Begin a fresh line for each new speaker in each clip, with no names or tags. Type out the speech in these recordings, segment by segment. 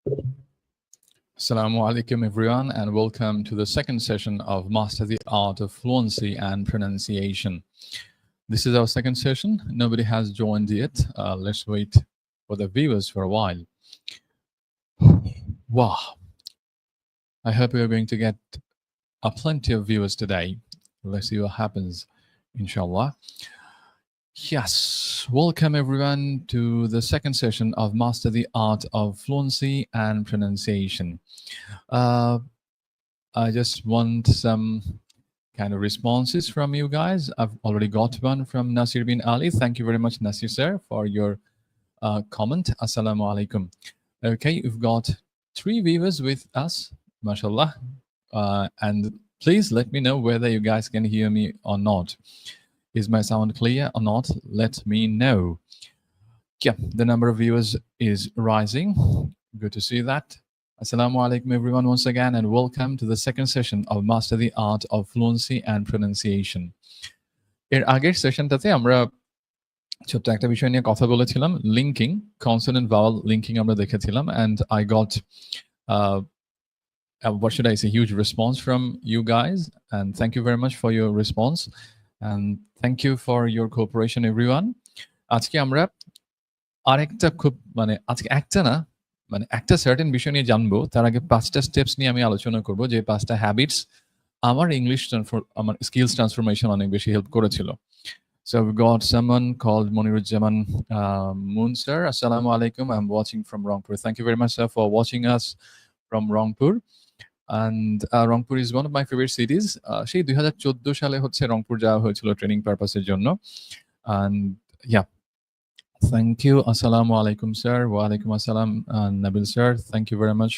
Assalamu alaikum everyone and welcome to the second session of Master the Art of Fluency and Pronunciation. This is our second session. Nobody has joined yet. Let's wait for the viewers for a while. Wow. I hope we are going to get plenty of viewers today. Let's see what happens, inshallah. Yes, welcome everyone to the second session of Master the Art of Fluency and Pronunciation. I just want some kind of responses from you guys. I've already got one from Nasir bin Ali. Thank you very much, Nasir sir, for your comment. Assalamu alaikum. Okay, we've got 3 viewers with us, mashallah. And please let me know whether you guys can hear me or not. Is my sound clear or not? Let me know. Yeah, the number of viewers is rising. Good to see that. Assalamu alaikum everyone once again and welcome to the second session of Master the Art of Fluency and Pronunciation. এর আগের সেশনটাতে আমরা ছোট্ট একটা বিষয় নিয়ে কথা বলেছিলাম, linking, consonant vowel linking আমরা দেখেছিলাম, and I got what should I say, huge response from you guys, and thank you very much for your response and thank you for your cooperation everyone. আজকে আমরা আরেকটা খুব আজকে একটা না একটা সার্টেন বিষয় নিয়ে জানবো, তার আগে 5টা স্টেপস নিয়ে আমি আলোচনা করব, যে 5টা হ্যাবিটস আমার ইংলিশ আমার স্কিলস ট্রান্সফরমেশন অনেক বেশি হেল্প করেছিল. So we've got someone called Monirujjaman Moon sir. Assalamu alaikum. I'm watching from Rangpur. Thank you very much sir for watching us from Rangpur. And Rangpur is one of my favorite cities. সেই 2014 সালে হচ্ছে রংপুর যাওয়া হয়েছিল training পারপাসের জন্য. And yeah, thank you. Assalamu alaikum, sir. Wa alaikum assalam, Nabil, sir. Thank you very much.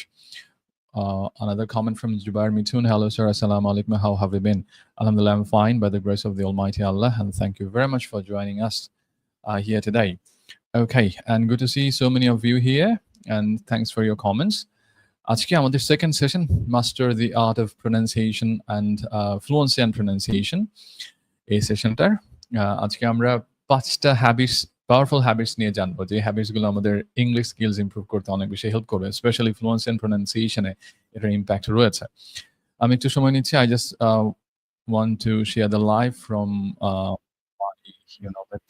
Another comment from Jubair Mitun. Hello, sir. Assalamu alaikum. How have you been? Alhamdulillah, I'm fine by the grace of the Almighty Allah. And thank you very much for joining us here today. Okay, and good to see so many of you here. And thanks for your comments. আজকে আমাদের second session, master the art of pronunciation and fluency and pronunciation. এই সেশনটার আজকে আমরা 5টা habits, powerful habits নিয়ে জানবো, যে হ্যাবিটসগুলো আমাদের ইংলিশ স্কিলস ইমপ্রুভ করতে অনেক বেশি হেল্প করবে, স্পেশালি ফ্লুয়েন্সি অ্যান্ড প্রনাউন্সিয়েশনে এটার ইম্প্যাক্ট রয়েছে। আমি একটু সময় নিচ্ছি। I just want to share the live from that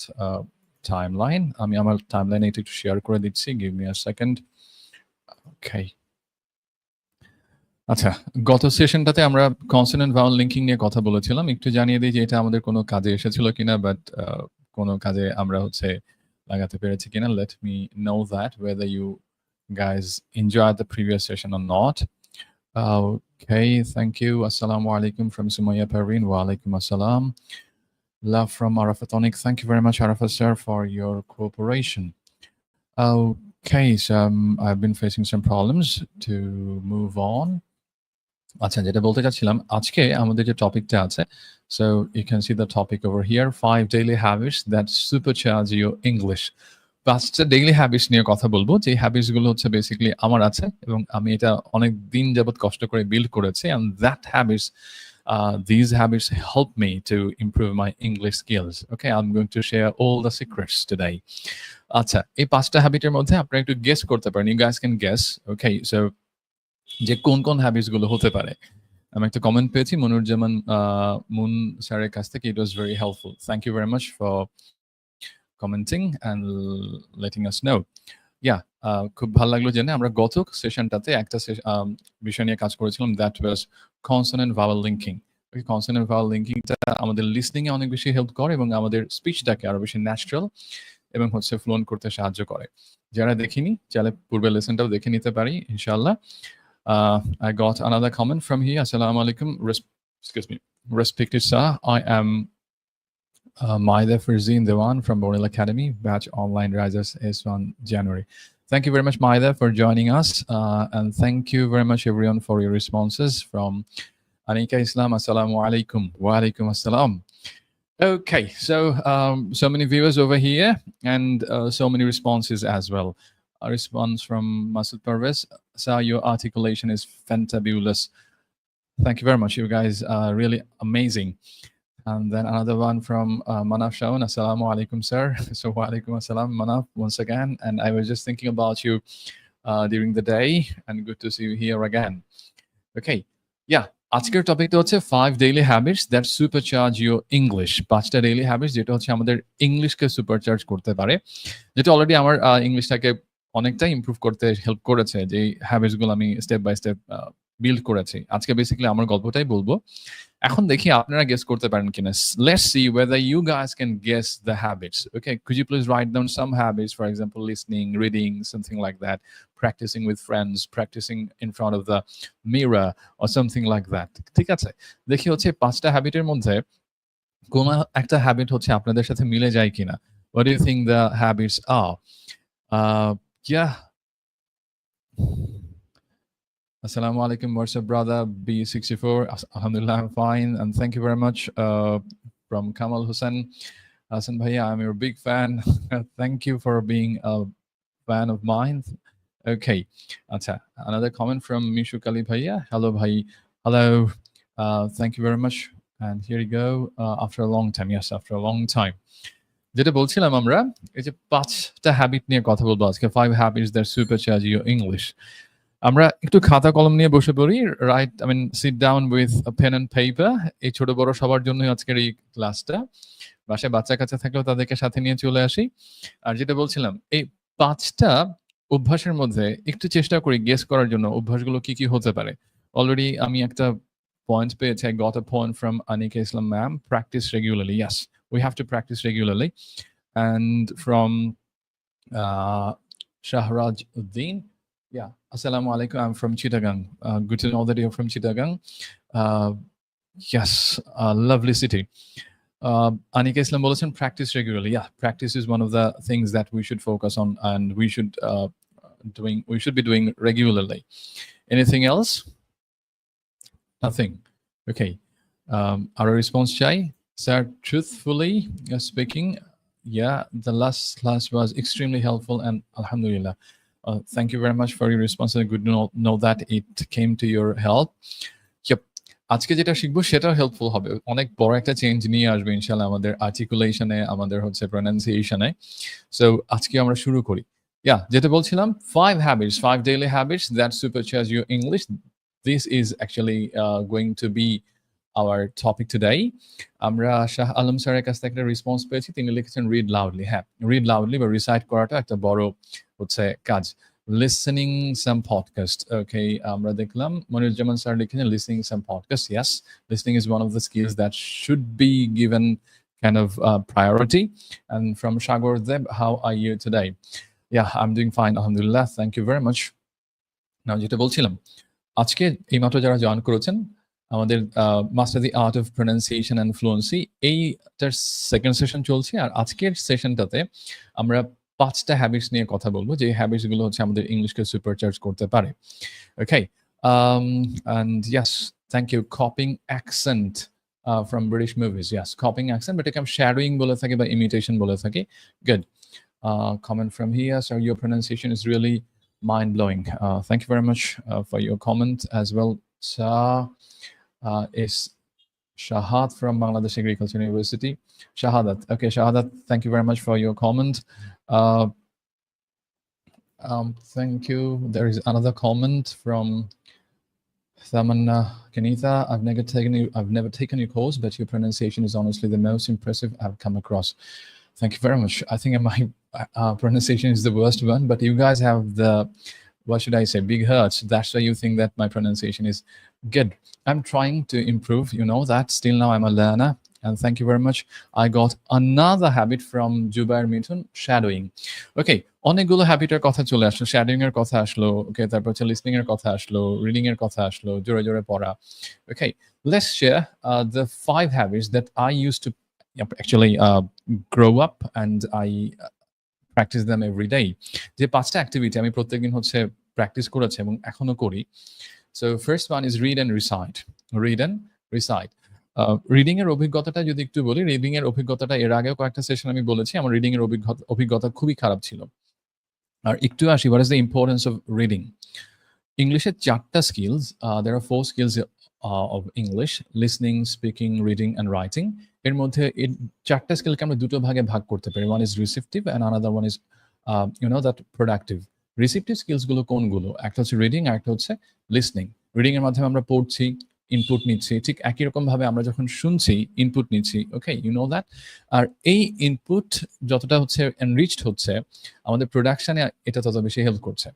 timeline. আমি আমার টাইমলাইনে এটা একটু শেয়ার করে দিচ্ছি। Give me a second. Okay, আচ্ছা, গত সেশনটাতে আমরা কনসোনেন্ট ভাওয়াল লিঙ্কিং নিয়ে কথা বলেছিলাম। একটু জানিয়ে দিই যে এটা আমাদের কোনো কাজে এসেছিল কিনা, বাট কোনো কাজে আমরা হচ্ছে লাগাতে পেরেছি কিনা। Let me know that whether you guys enjoyed the previous session or not. Okay, thank you. Assalamu alaikum from Sumaya Parveen. Wa alaikum assalam. Love from Arafatonic. Thank you very much, Arafat sir, for your cooperation. Okay, so I've been facing some problems to move on. আচ্ছা, যেটা বলতে চাচ্ছিলাম, আজকে আমাদের যে টপিকটা আছে, so you can see the topic over here, 5 daily habits that supercharge your English. 5টা ডেইলি হ্যাবিটস নিয়ে কথা বলবো, যে হ্যাবিটসগুলো হচ্ছে বেসিক্যালি আমার আছে এবং আমি এটা অনেক দিন যাবত কষ্ট করে বিল্ড করেছি, and that habits these habits help me to improve my English skills. Okay, I'm going to share all the secrets today. আচ্ছা, এই 5টা হ্যাবিটের মধ্যে আপনারা একটু গেস করতে পারেন, you guys can guess. Okay, so যে কোন কোন হ্যাবিটস গুলো হতে পারে। আমি একটা কমেন্ট পেয়েছি মনিরুজ্জামান মুন স্যারের কাছ থেকে। It was very helpful. Thank you very much for commenting and letting us know. Yeah, খুব ভালো লাগলো জেনে। আমরা গত সেশনটাতে একটা বিষয় নিয়ে কাজ করেছিলাম, that was consonant vowel linking. Consonant vowel লিঙ্কিংটা আমাদের লিসনিং এ অনেক বেশি হেল্প করে এবং আমাদের স্পিচটাকে আরো বেশি ন্যাচারাল এবং হচ্ছে ফ্লুয়েন্ট করতে সাহায্য করে। যারা দেখিনি, চাইলে পূর্বের লেসনটাও দেখে নিতে পারি ইনশাআল্লাহ। I got another comment from here. Assalamu alaikum. Excuse me. Respected sir, I am Maida Firzin Dewan from Bornell Academy, batch online risers S1 January. Thank you very much, Maida, for joining us. And thank you very much, everyone, for your responses. From Anika Islam, Assalamu alaikum. Wa alaikum assalam. Okay, so many viewers over here and so many responses as well. A response from Masud Parvez. Sir, your articulation is fantabulous. Thank you very much. You guys are really amazing. And then another one from Manaf Shaun. Assalamu alaikum, sir. So wa alaikum assalam, Manaf, once again. And I was just thinking about you during the day, and good to see you here again. Okay, yeah, আজকের টপিকটা হচ্ছে 5 daily habits that supercharge your English. 5টা daily habits যেটা হচ্ছে আমাদের ইংলিশকে supercharge করতে পারে, যেটা অলরেডি আমার ইংলিশটাকে অনেকটাই ইমপ্রুভ করতে হেল্প করেছে, যে হ্যাবিটস গুলো আমি স্টেপ বাই স্টেপ বিল্ড করেছি। আজকে বেসিক্যালি আমার গল্পটাই বলবো। এখন দেখি আপনারা গেস করতে পারেন কিনা। Let's see whether you guys can guess the habits. Okay, could you please write down some habits, for example, listening, reading, something like that, practicing with friends, practicing in front of the mirror or something like that. ঠিক আছে, দেখি হচ্ছে 5টা হ্যাবিটের মধ্যে কোন একটা habit হচ্ছে আপনাদের সাথে মিলে যায় কিনা। What do you think the habits are? Yeah. Assalamu alaikum, what's up, brother? B64. Alhamdulillah, I'm fine. And thank you very much from Kamal Hussain. Hassan Bhaiya, I'm your big fan. Thank you for being a fan of mine. Okay. Acha. Another comment from Mishu Kali Bhaiya. Hello, Bhai. Hello. Thank you very much. And here you go. After a long time. Yes, after a long time. যেটা বলছিলাম আমরা, এই যে 5টা habit নিয়ে কথা বলবো আজকে, 5 habits that supercharge your English. আমরা একটু খাতা কলম নিয়ে বসে পড়ি, sit down with pen and paper. এই ছোট বড় সবার জন্যই আজকের এই ক্লাসটা। বাসায় বাচ্চা কাচ্চা থাকলেও তাদেরকে সাথে নিয়ে চলে আসি। আর যেটা বলছিলাম, এই 5টা অভ্যাসের মধ্যে একটু চেষ্টা করি গেস করার জন্য অভ্যাসগুলো কি কি হতে পারে। অলরেডি আমি একটা পয়েন্ট পেয়েছি। I got a point from Anika Islam ma'am. Practice regularly. Yes, we have to practice regularly. And from Shahraj Uddin. Yeah, Assalamu alaikum. I'm from Chittagong. Good to know that you're from Chittagong. Yes, lovely city. Anika Islam বলেছেন practice regularly. Yeah, practice is one of the things that we should focus on, and we should be doing regularly. Anything else? Nothing. Okay. Our response, Chai. Sir, truthfully speaking, yeah, the last class was extremely helpful, and alhamdulillah. Thank you very much for your response. Good to know that it came to your help. Yep. আজকে যেটা শিখবো সেটাও helpful হবে, অনেক বড় একটা change নিয়ে আসবে ইনশাআল্লাহ আমাদের আর্টিকুলেশনে, আমাদের হচ্ছে প্রনাউন্সিয়েশনে। সো আজকে আমরা শুরু করি। Yeah, যেটা বলছিলাম, 5 daily habits that supercharge your English. This is actually going to be our topic today. আমরা শাহ আলম স্যারের কাছ থেকে একটা রেসপন্স পেয়েছি, তিনি লিখেছেন রিড লাউডলি। হ্যাঁ, রিড লাউডলি বা রিসাইট করাটা একটা বড় হচ্ছে কাজ। লিসেনিং সাম পডকাস্ট। ওকে, আমরা দেখলাম মনিরুজ্জামান স্যার লিখেছেন listening some podcast. Yes, listening is one of the skills that should be given kind of priority. And from Shagor Deb, how are you today? Yeah, I'm doing fine, alhamdulillah. Thank you very much. Now, যেটা বলছিলাম, আজকে এইমাত্র যারা join করেছেন আমাদের master the art of pronunciation and fluency, এইটার second session চলছে। আর আজকের সেশনটাতে আমরা 5টা হ্যাবিটস নিয়ে কথা বলবো, যে হ্যাবিটস গুলো হচ্ছে আমাদের ইংলিশকে সুপারচার্জ করতে পারে। ওকে, and yes, thank you. Copying accent from British movies. Yes, copying accent, but I'm shadowing বলে থাকি বা imitation বলে থাকি। Good. Comment from here. So your pronunciation is really mind-blowing. Thank you very much for your comment as well. Is Shahad from Bangladesh Agricultural University. Shahadat. Okay, Shahadat, thank you very much for your comment. Thank you. There is another comment from Thamanna Kanitha. I've never taken your course, but your pronunciation is honestly the most impressive I've come across. Thank you very much. I think my pronunciation is the worst one, but you guys have the, what should I say, big hearts. That's why you think that my pronunciation is good. I'm trying to improve, you know that. Still now I'm a learner. And thank you very much. I got another habit from Jubair Mitun, shadowing. Okay, অনেকগুলো হ্যাবিটের কথা চলে আসলো, shadowing এর কথা আসলো, ওকে, তারপর হচ্ছে listening এর কথা আসলো, রিডিং এর কথা আসলো, জোরে জোরে পড়া। Okay, let's share the 5 habits that I used to actually grow up and I practice them every day. যে 5টা অ্যাক্টিভিটি আমি প্রত্যেকদিন হচ্ছে প্র্যাকটিস করেছি এবং এখনো করি। So first one is read and recite. Read and recite. Reading এর অভিজ্ঞতাটা যদি একটু বলি, রিডিং এর অভিজ্ঞতাটা এর আগেও কয়েকটা সেশন আমি বলেছি, আমার রিডিং এর অভিজ্ঞতা খুবই খারাপ ছিল। আর একটু আসি, what is the importance of reading? ইংলিশের 4টা skills, there are 4 skills of English: listening, speaking, reading and writing. এর মধ্যে এই 4টা স্কিলকে আমরা দুটো ভাগে ভাগ করতে পারি। One is receptive and another one is that productive. Receptive skills গুলো কোনগুলো? একটা হচ্ছে রিডিং, আরেকটা হচ্ছে লিসনিং। রিডিং এর মাধ্যমে আমরা পড়ছি, ইনপুট নিচ্ছি। ঠিক একই রকমভাবে আমরা যখন শুনছি, ইনপুট নিচ্ছি। ওকে? You know that? আর এই ইনপুট যতটা হচ্ছে এনরিচড হচ্ছে, আমাদের প্রোডাকশন এ এটা তত বেশি হেল্প করছে।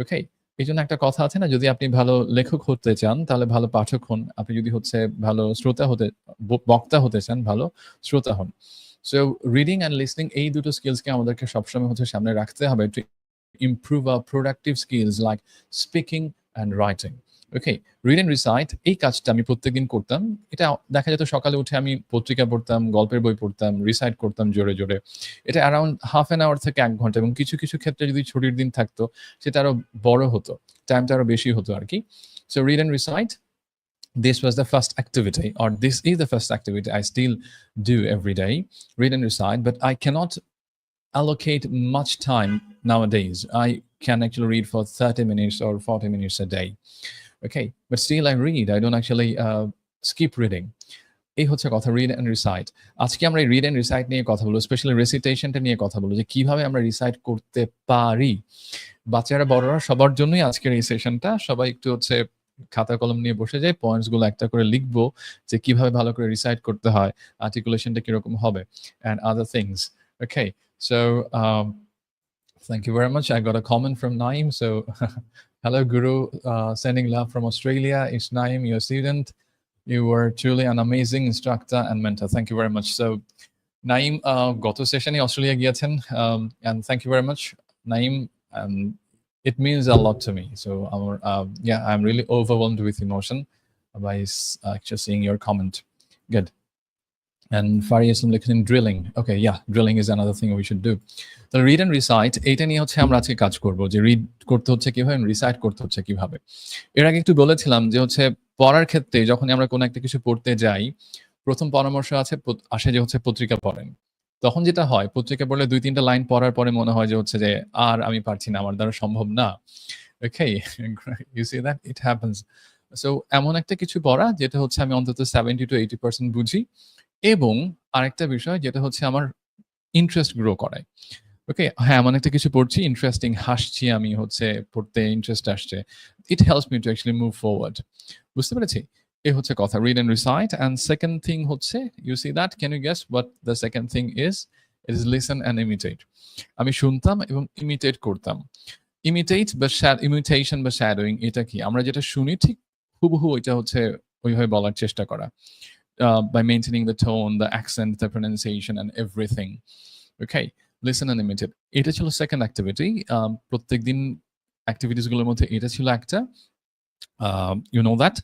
ওকে? এইজন্য একটা কথা আছে না? যদি আপনি ভালো লেখক হতে চান, তাহলে ভালো পাঠক হন। আপনি যদি হচ্ছে ভালো শ্রোতা হতে বক্তা হতে চান, ভালো শ্রোতা হন। সো রিডিং অ্যান্ড লিসনিং এই দুটো স্কিলসকে আমাদেরকে সবসময় হচ্ছে সামনে রাখতে হবে to improve hour productive skills like speaking and writing. Okay? Read and recite এই কাজটা আমি প্রত্যেকদিন করতাম। এটা দেখা যেত সকালে উঠে আমি পত্রিকা পড়তাম, গল্পের বই পড়তাম, রিসাইট করতাম জোরে, জোরে। এটা অ্যারাউন্ড হাফ অ্যান আওয়ার থেকে ১ ঘন্টা এবং কিছু, কিছু ক্ষেত্রে যদি ছুটির দিন থাকতো সেটা আরো বড় হতো। টাইমটা আরো বেশি হতো আরকি। So read and recite this was the first activity, or this is the first activity I still do every day, read and recite, but I cannot allocate much time nowadays. I can actually read for 30 minutes or 40 minutes a day. Okay, but still I read. I don't actually skip reading. এই হচ্ছে কথা read and recite. আজকে আমরা এই read and recite নিয়ে কথা বলবো। Specially রেসিটেশনটা নিয়ে কথা বলবো যে কিভাবে আমরা রিসাইট করতে পারি। বাচ্চারা, বড়রা সবার জন্যই আজকের এই সেশনটা। সবাই একটু হচ্ছে খাতা কলম নিয়ে বসে যাই। পয়েন্টস গুলো একটা করে লিখবো যে কিভাবে ভালো করে রিসাইট করতে হয়, আর্টিকুলেশনটা কিরকম হবে and other things. Okay? So thank you very much. I got a comment from Naeem. So hello Guru, sending love from Australia. It's Naeem, your student. You were truly an amazing instructor and mentor. Thank you very much. So Naeem, গত সেশনে Australia গিয়েছেন, and thank you very much, Naeem. It means a lot to me. So yeah, I'm really overwhelmed with emotion by actually seeing your comment. Good. And Fari Islam লিখেছেন drilling. Okay, yeah, drilling is another thing we should do. তো read and recite এইটা নিয়ে হচ্ছে আমরা আজকে কাজ করব, যে রিড করতে হচ্ছে কিভাবে, রিসাইট করতে হচ্ছে কিভাবে। এর আগে একটু বলেছিলাম যে হচ্ছে পড়ার ক্ষেত্রে যখন আমরা কোনো একটা কিছু পড়তে যাই, প্রথম পরামর্শ আসে যে হচ্ছে পত্রিকা পড়েন। তখন যেটা হয়, পত্রিকা পড়লে ২-৩ টা লাইন পড়ার পরে মনে হয় যে হচ্ছে যে আর আমি পারছি না, আমার দ্বারা সম্ভব না। Okay? You see that? It happens. So এমন একটা কিছু পড়া যেটা হচ্ছে আমি অন্তত 70-80% বুঝি, এবং আরেকটা বিষয় যেটা হচ্ছে আমার ইন্টারেস্ট গ্রো করায়। ওকে? হ্যাঁ, এমন একটা কিছু পড়ছি, ইন্টারেস্টিং, হাসছি আমি, হচ্ছে পড়তে ইন্টারেস্ট আসছে। It helps me to actually move forward. বুঝতে পেরেছি? এই হচ্ছে কথা। Read and recite. And second thing হচ্ছে, you see that? Can you guess what the second thing is? It is listen and imitate. আমি শুনতাম এবং ইমিটেট করতাম। ইমিটেশন বা শ্যাডোয়িং এটা কি? আমরা যেটা শুনি ঠিক হুবহু ওইটা হচ্ছে ওইভাবে বলার চেষ্টা করা। By maintaining the tone, the accent, the pronunciation and everything. Okay? Listen and imitate. এটা ছিল সেকেন্ড অ্যাক্টিভিটি। প্রত্যেকদিন অ্যাক্টিভিটিস গুলোর মধ্যে এটা ছিল একটা। You know that?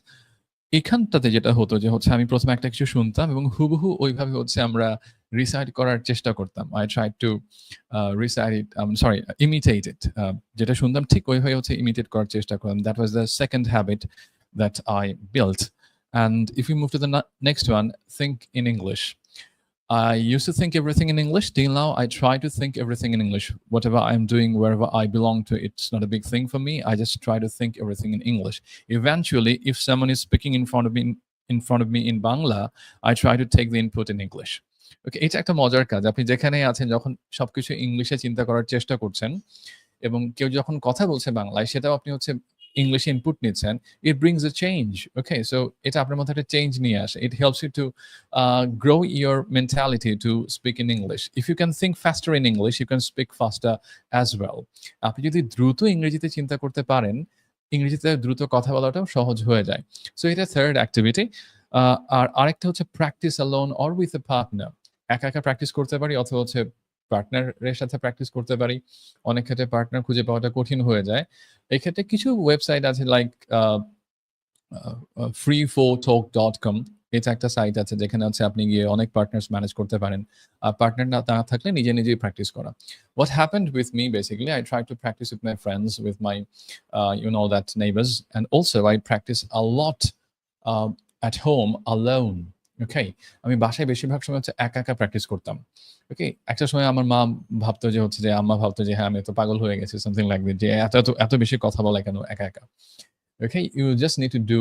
এখানটাতে যেটা হতো যে হচ্ছে আমি ১ম এ একটা কিছু শুনতাম এবং হুবহু ওইভাবে হচ্ছে আমরা রিসাইট করার চেষ্টা করতাম। I tried to recite it, imitate it. যেটা শুনতাম ঠিক ওইভাবে হচ্ছে ইমিটেট করার চেষ্টা করতাম। That was the second habit that I built. And if we move to the next one, think in English. I used to think everything in English. Till now, I try to think everything in English. Whatever I'm doing, wherever I belong to, it's not a big thing for me. I just try to think everything in English. Eventually, if someone is speaking in front of me in Bangla, I try to take the input in English. Okay, এটা একটা মজার কাজ। আপনি যেখানেই আছেন, যখন সবকিছু ইংলিশে চিন্তা করার চেষ্টা করছেন এবং কেউ যখন কথা বলছে বাংলায়, সেটাও আপনি হচ্ছে ইংলিশে ইনপুট নিচ্ছেন, it brings a change. Okay, so এটা আপনার মধ্যে একটা চেঞ্জ নিয়ে আসে। It helps you to grow your mentality to speak in English. If you can think faster in English, you can speak faster as well. আপনি যদি দ্রুত ইংরেজিতে চিন্তা করতে পারেন, ইংরেজিতে দ্রুত কথা বলাটাও সহজ হয়ে যায়। সো এটা থার্ড অ্যাক্টিভিটি। আর আরেকটা হচ্ছে practice alone or with a partner. একা, একা প্র্যাকটিস করতে পারি অথবা হচ্ছে পার্টনারের সাথে প্র্যাকটিস করতে পারি। অনেক ক্ষেত্রে পার্টনার খুঁজে পাওয়াটা কঠিন হয়ে যায়। এক্ষেত্রে কিছু ওয়েবসাইট আছে লাইক free4talk.com. এটা একটা সাইট আছে যেখানে হচ্ছে আপনি গিয়ে অনেক পার্টনার্স ম্যানেজ করতে পারেন। আর পার্টনার না থাকলে নিজে নিজেই প্র্যাকটিস করা। What happened with me basically, I tried to practice with my friends, with my neighbors, and also I practice a lot at home alone. Okay? আমি বাসায় বেশিরভাগ সময় হচ্ছে একা, একা প্র্যাকটিস করতাম। ওকে? একটা সময় আমার মা ভাবতো যে হচ্ছে যে আম্মা ভাবতো যে হ্যাঁ, আমি তো পাগল হয়ে গেছি, something like that, যে এত বেশি কথা বলা কেন একা, একা? Okay? You just need to do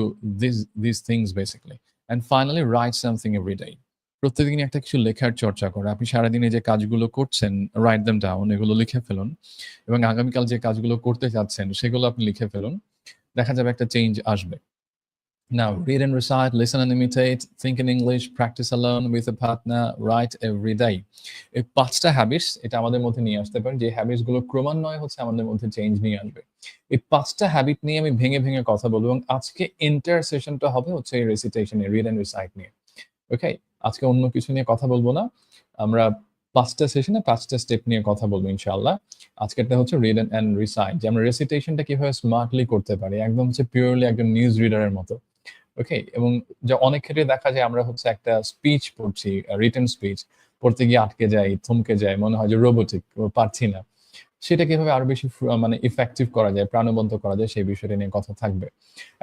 these things basically. And finally, write something every day. প্রত্যেকদিনই একটা কিছু লেখার চর্চা করা। আপনি সারাদিনে যে কাজগুলো করছেন, write them down, এগুলো লিখে ফেলুন এবং আগামীকাল যে কাজগুলো করতে যাচ্ছেন, সেগুলো আপনি লিখে ফেলুন। দেখা যাবে একটা চেঞ্জ আসবে। Now, read and recite, listen and imitate, think in English, practice alone with a partner, write every day. এই ৫ টা হ্যাবিটস এটা আমাদের মধ্যে নিয়ে আসতে পারে। যে হ্যাবিটস গুলো ক্রমান্বয়ে হচ্ছে আমাদের মধ্যে চেঞ্জ নিয়ে আসবে। এই ৫ টা হ্যাবিট নিয়ে আমি ভেঙে কথা বলব এবং আজকে এন্টায়ার সেশনটা হবে হচ্ছে এই recitation A, read and recite নিয়ে। ওকে? আজকে অন্য কিছু নিয়ে কথা বলব না। আমরা ৫ টা সেশনে ৫ টা স্টেপ নিয়ে কথা বলব ইনশাআল্লাহ। আজকেরটা হচ্ছে রিড অ্যান্ড রিসাইট, যে আমরা রেসিটেশনটা কিভাবে স্মার্টলি করতে পারি। একদম হচ্ছে পিওরলি একজন নিউজ রিডার এর মতো। ওকে? এবং অনেক ক্ষেত্রে দেখা যায় আমরা হচ্ছে একটা স্পিচ পড়ছি, রিটেন স্পিচ। পড়তে গিয়ে আটকে যাই, থমকে যাই। মনে হয় যে রোবটিক, পারছি না। সেটা কিভাবে আরো বেশি মানে ইফেক্টিভ করা যায়, প্রাণবন্ত করা যায় সেই বিষয়টা নিয়ে কথা থাকবে।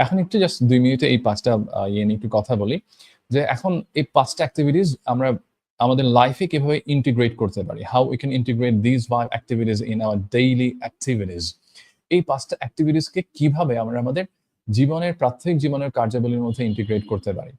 এখন একটু জাস্ট ২ মিনিটে এই ৫ টা ইয়ে নিয়ে একটু কথা বলি। যে এখন এই ৫ টা এক্টিভিটিস আমরা আমাদের লাইফে কিভাবে ইন্টিগ্রেট করতে পারি। How we can integrate these 5 activities in our daily activities. এই ৫ টা এক্টিভিটিসকে কিভাবে আমরা আমাদের প্রাত্যহিক জীবনের কার্যাবলীর মধ্যে ইন্টিগ্রেট করতে পারি।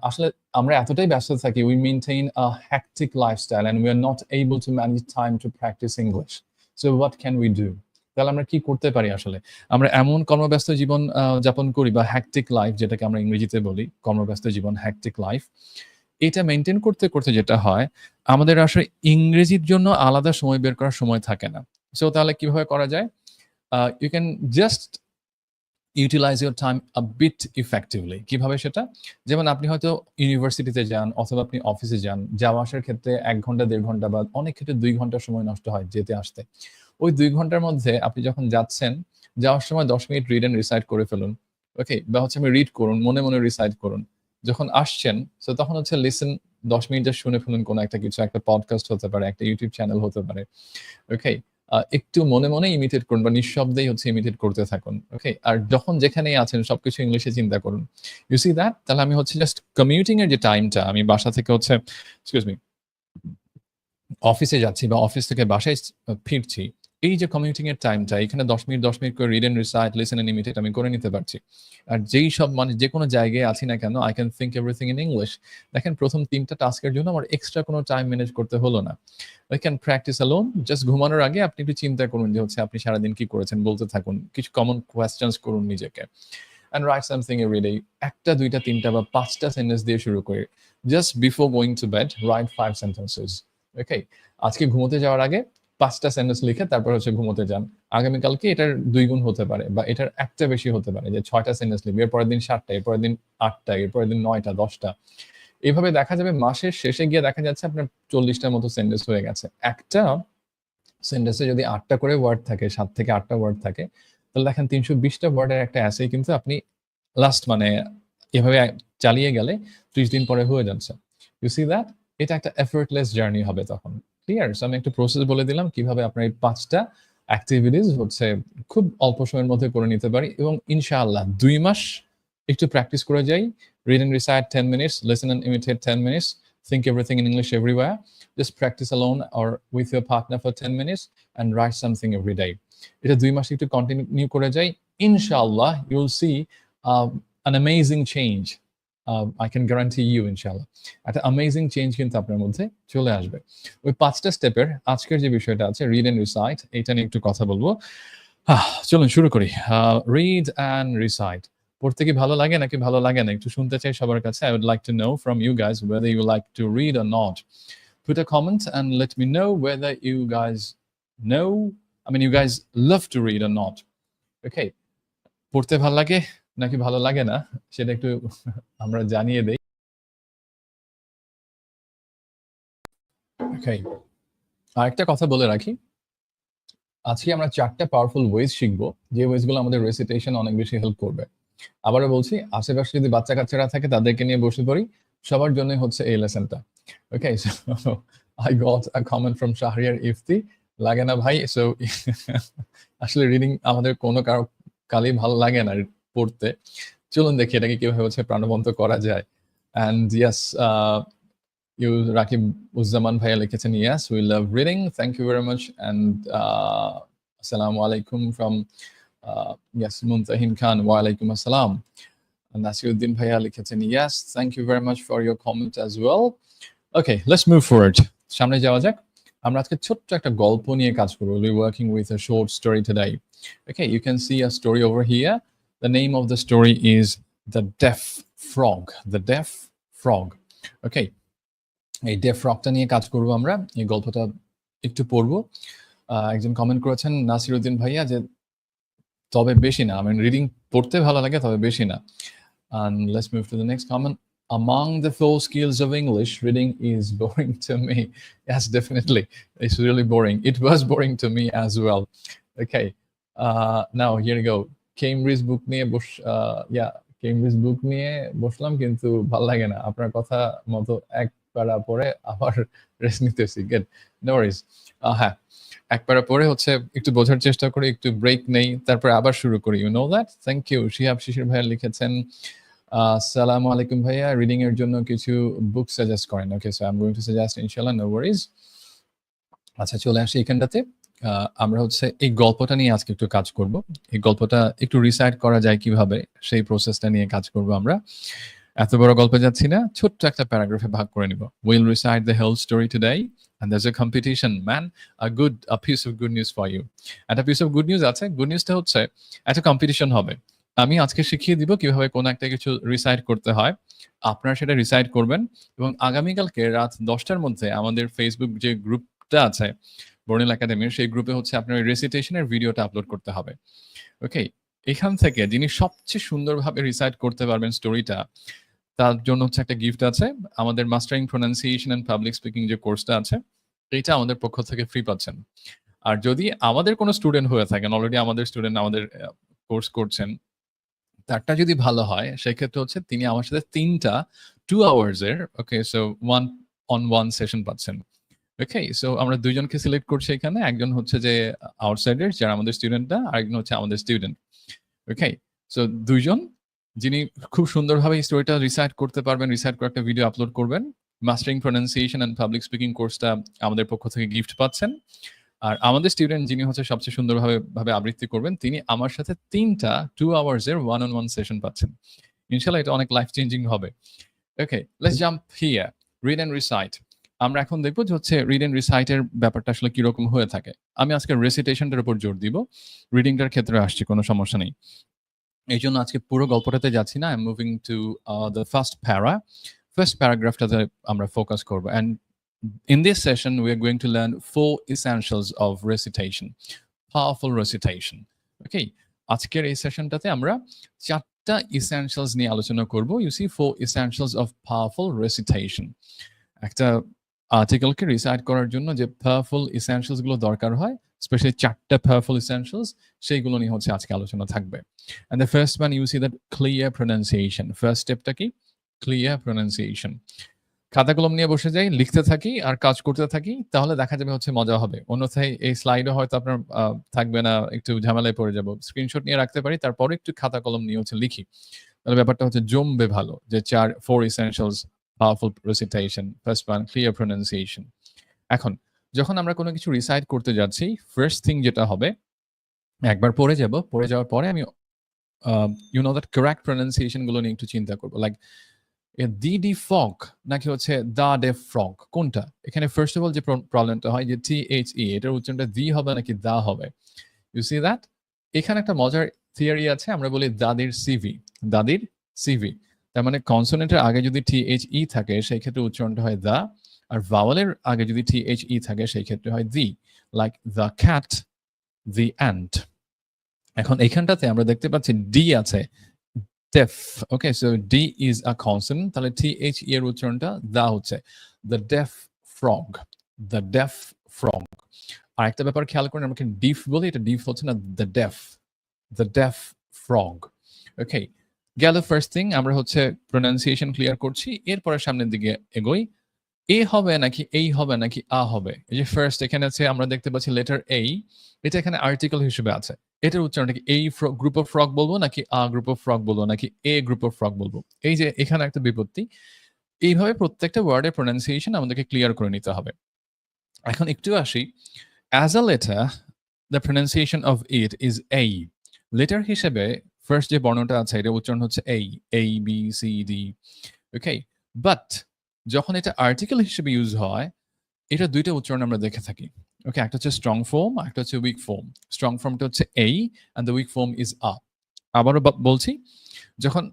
আসলে আমরা এতটাই ব্যস্ত থাকি, we maintain a hectic lifestyle and we are not able to manage time to practice English. So what can we do? তাহলে আমরা কি করতে পারি আসলে? আমরা এমন কর্মব্যস্ত জীবন যাপন করি বা hectic life যেটাকে আমরা ইংরেজিতে বলি, কর্মব্যস্ত জীবন hectic life। এটা মেইনটেইন করতে যেটা হয়, আমাদের আসলে ইংরেজির জন্য আলাদা সময় বের করার সময় থাকে না। সো তাহলে কিভাবে করা যায়? You can just utilise your time a bit effectively. কিভাবে সেটা? যেমন আপনি হয়তো ইউনিভার্সিটিতে যান অথবা আপনি অফিসে যান। যাওয়া আসার ক্ষেত্রে ১ ঘন্টা ১.৫ ঘন্টা বা অনেক ক্ষেত্রে ২ ঘন্টা সময় নষ্ট হয় যেতে আসতে। ওই ২ ঘন্টার মধ্যে আপনি যখন যাচ্ছেন, যাওয়ার সময় ১০ মিনিট রিড অ্যান্ড রিসাইট করে ফেলুন। ওকে? বা হচ্ছে আপনি রিড করুন, মনে রিসাইট করুন। যখন আসছেন সো তখন হচ্ছে লিসেন ১০ মিনিট জাস্ট শুনে ফেলুন কোনো একটা কিছু, একটা পডকাস্ট হতে পারে, একটা YouTube চ্যানেল হতে পারে। ওকে? একটু মনে ইমিটেট করুন বা নিঃশব্দেই হচ্ছে ইমিটেট করতে থাকুন। ওকে? আর যখন যেখানেই আছেন সবকিছু ইংলিশে চিন্তা করুন। You see that? তাহলে আমি হচ্ছে জাস্ট কমিউটিং এর যে টাইমটা আমি বাসা থেকে হচ্ছে এক্সকিউজ মি অফিসে যাচ্ছি বা অফিস থেকে বাসায় ফিরছি। এই যে কমিউটিং এর টাইমটা এখানে ১০ মিনিট করে read and recite, listen and imitate আমি করে নিতে পারছি। আর যেই সব মানে যেকোনো জায়গায় আছি না কেন, I can think everything in English. দেখেন ১ম ৩ টা টাস্কের জন্য আমার এক্সট্রা কোনো টাইম ম্যানেজ করতে হলো না। I can practice alone. Just ঘুমানোর আগে আপনি একটু চিন্তা করুন যে হচ্ছে আপনি সারাদিন কি করেছেন বলতে থাকুন। কিছু কমন কোয়েশ্চেনস করুন নিজেকে। And write something every day. ১ টা ২ টা ৩ টা বা ৫ টা সেন্টেন্স দিয়ে শুরু করে। Just before going to bed, write 5 sentences. Okay? আজকে ঘুমোতে যাওয়ার আগে ৫ টা সেন্টেন্স লিখে তারপর হচ্ছে ঘুমোতে যান। আগামীকালকে এটার ২ গুণ হতে পারে বা এটার ১ টা বেশি হতে পারে, যে ৬ টা সেন্টেন্স লিখবে। এরপরের দিন ৭ টা, এরপরের দিন ৮ টা, এরপরের দিন ৯ টা, ১০ টা। এভাবে দেখা যাবে মাসের শেষে গিয়ে দেখা যাচ্ছে আপনার ৪০ টার মতো সেন্টেন্স হয়ে গেছে। একটা সেন্টেন্সে যদি ৮ টা করে ওয়ার্ড থাকে, ৭ থেকে ৮ টা ওয়ার্ড থাকে, তাহলে দেখেন ৩২০ টা ওয়ার্ডের একটা এসে কিন্তু আপনি লাস্ট মানে এভাবে চালিয়ে গেলে ৩০ দিন পরে হয়ে যাচ্ছে। You see that? এটা একটা এফোর্টলেস জার্নি হবে তখন। ক্লিয়ার? সো আমি একটা প্রসেস বলে দিলাম কিভাবে আপনার এই ৫ টা এক্টিভিটিস হচ্ছে খুব অল্প সময়ের মধ্যে করে নিতে পারি এবং ইনশাআল্লাহ ২ মাস একটু প্র্যাকটিস করে যাই। Read and recite 10 minutes, listen and imitate 10 minutes, think everything in English everywhere. Just practice alone or with your partner for 10 minutes and write something every day. এটা ২ মাস একটু কন্টিনিউ করে যাই। ইনশাআল্লাহ you will see an amazing change. I can guarantee you ইনশাআল্লাহ। একটা amazing change কিন্তু আপনার মধ্যে চলে আসবে। ওই ৫ টা স্টেপের আজকের যে বিষয়টা আছে রিড অ্যান্ড রিসাইট, এটা নিয়ে একটু কথা বলব। চলুন শুরু করি। Read and recite. পড়তে কি ভালো লাগে নাকি ভালো লাগে না? একটু শুনতে চাই সবার কাছে। I would like to know from you guys whether you like to read or not. Put a comment and let me know whether you guys know, you guys love to read or not. Okay? পড়তে ভাল লাগে নাকি ভালো লাগে না সেটা একটু আমরা জানিয়ে দেই। Okay. আরেকটা কথা বলে রাখি। আজকে আমরা ৪ টা পাওয়ারফুল ওয়েজ শিখব, যে ওয়েজ গুলো আমাদের রেসিটেশন অনেক বেশি হেল্প করবে। আবারও বলছি, আশেপাশে যদি বাচ্চা-কাচ্চারা থাকে তাদেরকে নিয়ে বসে পড়ি। সবার জন্যই হচ্ছে এই লেসনটা। Okay? So I got a comment from Shahriar Ifti. লাগে না ভাই? সো আসলে রিডিং আমাদের কোনো কালই ভালো লাগে না পড়তে। চলুন দেখি এটাকে কিভাবে হচ্ছে প্রাণবন্ত করা যায়। অ্যান্ড ইয়েস, রাকিব উজ্জামান ভাইয়া লিখেছেন, "Yes, we love reading. Thank you very much." And Assalamu alaikum from yes, Muntahin Khan. Wa alaikum assalam. Nasiruddin ভাইয়া লিখেছেন yes, thank you very much for your comment as well. Okay, let's move forward. সামনে যাওয়া যাক। আমরা আজকে ছোট্ট একটা গল্প নিয়ে কাজ করব. We're working with a short story today. Okay, you can see a story over here. The name of the story is The Deaf Frog. The Deaf Frog. Okay, এই ডেফ ফ্রগটা নিয়ে কাজ করব আমরা। এই গল্পটা একটু পড়বো। একজন কমেন্ট করেছেন নাসিরউদ্দিন ভাইয়া যে তবে বেশি না, I mean রিডিং পড়তে ভালো লাগে তবে বেশি না। And let's move to the next comment. Among the 4 skills of English, reading is boring to me. Yes, definitely. It's really boring. It was boring to me as well. Okay. Now, here we go. Cambridge book নিয়ে Cambridge book নিয়ে বসলাম কিন্তু ভালো লাগে না। আপনার কথা মতো এক প্যারা পড়ে আবার রেস্ট নিতেছি। Good. No worries. হ্যাঁ, এক প্যারা পড়ে হচ্ছে একটু বোঝার চেষ্টা করি, একটু ব্রেক নেই, তারপরে আবার শুরু করি। You know that? Thank you. Shihab শিশির ভাইয়া লিখেছেন আসসালামু আলাইকুম ভাইয়া, রিডিং এর জন্য কিছু বুক সাজেস্ট করেন। Okay, so I am going to suggest ইনশাআল্লাহ, নো ওয়ারিজ। আচ্ছা, চলে আসি এখানটাতে। আমরা হচ্ছে এই গল্পটা নিয়ে আজকে একটু কাজ করব। এই গল্পটা একটু রিসাইট করা যায় কিভাবে, সেই প্রসেসটা নিয়ে কাজ করব আমরা। এত বড় গল্পে যাচ্ছি না, ছোট্ট একটা প্যারাগ্রাফে ভাগ করে নিব। We'll recite the whole story today and there's a competition, man. A piece of good news for you. একটা piece of good news আছে। গুড নিউজটা হচ্ছে একটা কম্পিটিশন হবে। আমি আজকে শিখিয়ে দিব কিভাবে কোন একটা কিছু রিসাইট করতে হয়। আপনারা সেটা রিসাইট করবেন এবং আগামীকালকে রাত 10টার মধ্যে আমাদের ফেসবুক যে গ্রুপটা আছে বর্ণিল একাডেমির, সেই গ্রুপে হচ্ছে আপনার রেসিটেশনের ভিডিওটা আপলোড করতে হবে। ওকে, এখান থেকে যিনি সবচেয়ে সুন্দরভাবে রিসাইট করতে পারবেন স্টোরিটা, তার জন্য হচ্ছে একটা গিফট আছে। আমাদের mastering pronunciation and public speaking যে কোর্সটা আছে, এটা আমাদের পক্ষ থেকে ফ্রি পাচ্ছেন। আর যদি আমাদের কোনো স্টুডেন্ট হয়ে থাকেন, অলরেডি আমাদের স্টুডেন্ট আমাদের কোর্স করছেন, তারটা যদি ভালো হয় সেক্ষেত্রে হচ্ছে তিনি আমার সাথে 3টা 2 আওয়ার্স এর ওকে সো 1-on-1 সেশন পাচ্ছেন। ওকে, সো আমরা 2 জনকে সিলেক্ট করছি এখানে। একজন হচ্ছে যে আউটসাইডার যারা আমাদের স্টুডেন্ট না, আরেকজন হচ্ছে আমাদের স্টুডেন্ট। ওকে, সো 2 জন যিনি খুব সুন্দরভাবে এই স্টোরিটা রিসাইট করতে পারবেন, রিসাইট করে একটা ভিডিও আপলোড করবেন। Mastering pronunciation and public speaking কোর্সটা আমাদের পক্ষ থেকে গিফট পাচ্ছেন। আর আমাদের স্টুডেন্ট যিনি হচ্ছে সবচেয়ে সুন্দরভাবে আবৃত্তি করবেন, তিনি আমার সাথে 3টা 2 আওয়ার্স এর 1-on-1 সেশন পাচ্ছেন। ইনশাআল্লাহ এটা অনেক লাইফ চেঞ্জিং হবে। Okay, let's jump here. Read and recite. আমরা এখন দেখব যে হচ্ছে রিড এন্ড রিসাইট এর ব্যাপারটা আসলে কি রকম হয়ে থাকে। আমি আজকে রেসিটেশনটার উপর জোর দিব, রিডিংটার ক্ষেত্রে আসছে কোনো সমস্যা নেই। এই জন্য আজকে পুরো গল্পটাতে যাচ্ছি না। I am moving to the first প্যারাগ্রাফটাতে আমরা ফোকাস করব। অ্যান্ড in this session, we are going to learn 4 essentials of recitation, powerful recitation. Okay, আজকের এই সেশনটাতে আমরা 4টা essentials নিয়ে আলোচনা করব। You see 4 essentials of powerful recitation. একটা আর্টিকেলকে রিসাইট করার জন্য যে পাওয়ারফুল essentials গুলো দরকার হয়, স্পেশালি 4টা পাওয়ারফুল essentials, সেইগুলো নিয়ে হচ্ছে আজকে আলোচনা থাকবে। And the first one, you see that clear pronunciation. First stepটা কি? Clear pronunciation. খাতা কলম নিয়ে বসে যাই, লিখতে থাকি আর কাজ করতে থাকি, তাহলে দেখা যাবে হচ্ছে মজা হবে। অন্যথায় এই স্লাইডও হয়তো আপনার থাকবে না, একটু ঝামেলায় পড়ে যাব। স্ক্রিনশট নিয়ে রাখতে পারি, তারপরে একটু খাতা কলম নিয়ে হচ্ছে লিখি, তাহলে ব্যাপারটা হচ্ছে জমবে ভালো। যে 4 essentials powerful recitation. First one, clear pronunciation. এখন যখন আমরা কোনো কিছু রিসাইট করতে যাচ্ছি, ফার্স্ট থিং যেটা হবে, একবার পড়ে যাব, পড়ে যাওয়ার পরে আমি you know that correct pronunciation গুলো নিয়ে একটু চিন্তা করব। লাইক দি ফগ নাকি হচ্ছে দা ডে ফ্রগ, কোনটা? এখানে ফার্স্ট অফ অল যে প্রবলেমটা হয় যে THE, এটার উচ্চারণটা দি হবে নাকি দা হবে। You see that? এখানে একটা মজার থিওরি আছে, আমরা বলি দাদির সিভি। দাদির সিভি, তার মানে কনসোনেন্টের আগে যদি THE থাকে সেই ক্ষেত্রে উচ্চারণটা হয় দা, আর ভাওয়ালের আগে যদি THE থাকে সেই ক্ষেত্রে হয় the. Like the cat, the ant. এখন এখানটাতে আমরা দেখতে পাচ্ছি ডি আছে, deaf. Okay, so D is a consonant, তাহলে THE এর উচ্চারণটা দা হচ্ছে। The deaf frog, the deaf frog. আর একটা ব্যাপার খেয়াল করেন, আমরা ডিফ বলি, এটা ডিফ হচ্ছে না, the deaf frog. Okay, গেল ফার্স্ট থিং, আমরা হচ্ছে প্রোনাউন্সিয়েশন ক্লিয়ার করছি, এরপরে সামনের দিকে এগোই। এ হবে নাকি এই হবে নাকি আ হবে? এই যে ফার্স্ট এখানে আছে, আমরা দেখতে পাচ্ছি লেটার এ, এটা এখানে আর্টিকেল হিসেবে আছে। এটার উচ্চারণটা কি এই গ্রুপ অফ ফ্রগ বলবো নাকি আ গ্রুপ অফ ফ্রগ বলবো নাকি এ গ্রুপ অফ ফ্রগ বলবো? এই যে এখানে একটা বিপত্তি। এইভাবে প্রত্যেকটা ওয়ার্ডের প্রোনাউন্সিয়েশন আমাদেরকে ক্লিয়ার করে নিতে হবে। এখন একটু আসি, as a letter the pronunciation of it is a. Letter হিসেবে ফার্স্ট যে বর্ণটা আছে এটা উচ্চারণ হচ্ছে A B C D okay but যখন এটা আর্টিকেল হিসেবে ইউজ হয় এটা দুইটা উচ্চারণ আমরা দেখে থাকি ওকে একটা হচ্ছে স্ট্রং ফর্ম একটা হচ্ছে উইক ফর্ম স্ট্রং ফর্মটা হচ্ছে A and the weak form is A আবারও বলছি যখন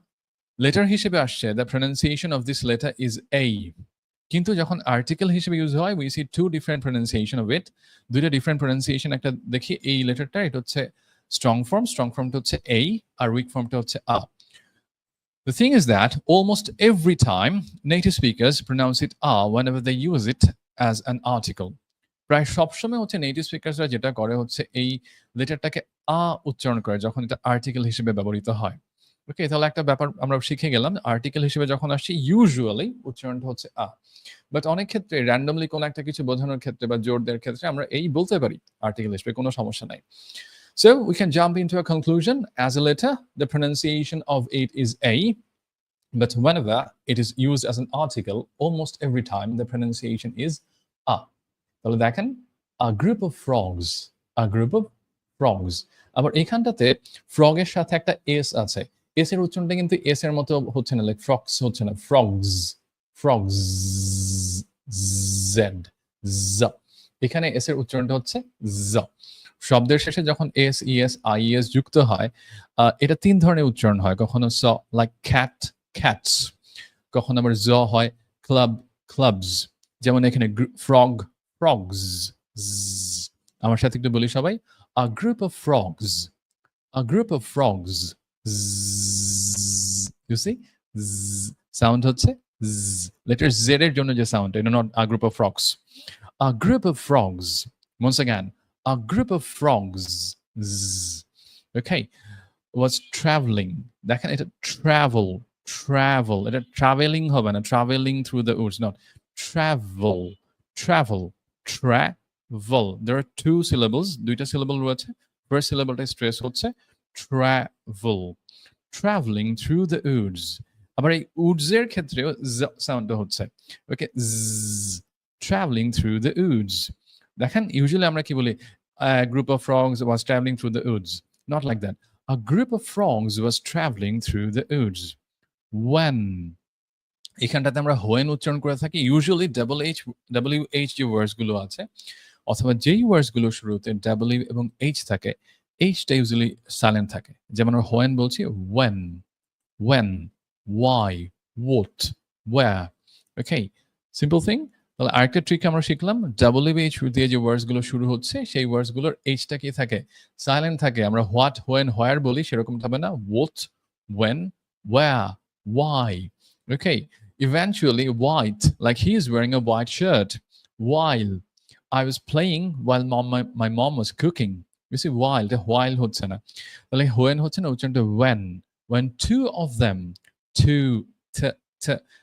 লেটার হিসেবে আসছে the pronunciation of this letter is A কিন্তু যখন আর্টিকেল হিসেবে ইউজ হয় we see two different pronunciation of it দুইটা ডিফারেন্ট প্রনাউন্সিয়েশন একটা দেখি এই লেটারটা এটা হচ্ছে স্ট্রং ফর্মটা হচ্ছে A আর উইক ফর্মটা হচ্ছে A The thing is that almost every time native speakers pronounce it A whenever they use it as an article. প্রায় সবসময় হচ্ছে নেটিভ স্পিকার্সরা যেটা করে হচ্ছে এই লেটারটাকে আ উচ্চারণ করে যখন এটা আর্টিকেল হিসেবে ব্যবহৃত হয় ওকে তাহলে একটা ব্যাপার আমরা শিখে গেলাম আর্টিকেল হিসেবে যখন আসছে ইউজুয়ালি উচ্চারণটা হচ্ছে আ বাট অনেক ক্ষেত্রে র্যান্ডমলি কোনো একটা কিছু বোঝানোর ক্ষেত্রে বা জোর দেওয়ার ক্ষেত্রে আমরা এই বলতে পারি আর্টিকেল হিসেবে কোনো সমস্যা নাই So we can jump into a conclusion. As a letter, the pronunciation of it is A, but whenever it is used as an article, almost every time the pronunciation is A. তাহলে দেখেন a group of frogs আবার এখানটাতে ফ্রগের সাথে একটা S আছে S এর উচ্চারণটা কিন্তু এস এর মতো হচ্ছে না লাইক ফ্রগস হচ্ছে না ফ্রগস জেড জ এখানে এস এর উচ্চারণটা হচ্ছে জ শব্দের শেষে যখন এস ইএস আইএস যুক্ত হয় এটা তিন ধরনের উচ্চারণ হয় কখনো স লাইক ক্যাটস কখনো আবার জ হয় ক্লাবস যেমন এখানে frogs আমার সাথে একটু বলি সবাই a group of frogs you see sound হচ্ছে লেটার জেড এর জন্য যে সাউন্ড এটা not a group of frogs once again a group of frogs okay was traveling দেখেন এটা travel এটা traveling হবে না traveling through the woods not travel there are two syllables দুইটা syllable রয়েছে first syllableটা stress হচ্ছে traveling through the woods আবার এই woods এর ক্ষেত্রেও সাউন্ডটা হচ্ছে ওকে traveling through the woods দেখেন ইউজুয়ালি আমরা কি বলি a group of frogs was traveling through the woods not like that a group of frogs was traveling through the woods when এখানটাতে আমরা হোয়েন উচ্চারণ করে থাকি ইউজুয়ালি WH যে ওয়ার্ডস গুলো আছে অথবা যেই ওয়ার্ডস গুলো শুরুতে W এবং H থাকে Hটা ইউজুয়ালি সাইলেন্ট থাকে যেমন আমরা হোয়েন বলছি when why what where okay simple thing তাহলে আরেকটা ট্রিক আমরা শিখলাম WH দিয়ে যে ওয়ার্ডস গুলো শুরু হচ্ছে সেই ওয়ার্ডস গুলোর Hটা কি থাকে সাইলেন্ট থাকে আমরা হোয়াট হোয়েন হোয়ার বলি সেরকম হবে না what when where why okay eventually white like he is wearing a white shirt while I was playing while my mom was cooking you see while হচ্ছে না তাহলে when হচ্ছে না উচ্চারণটা when two of them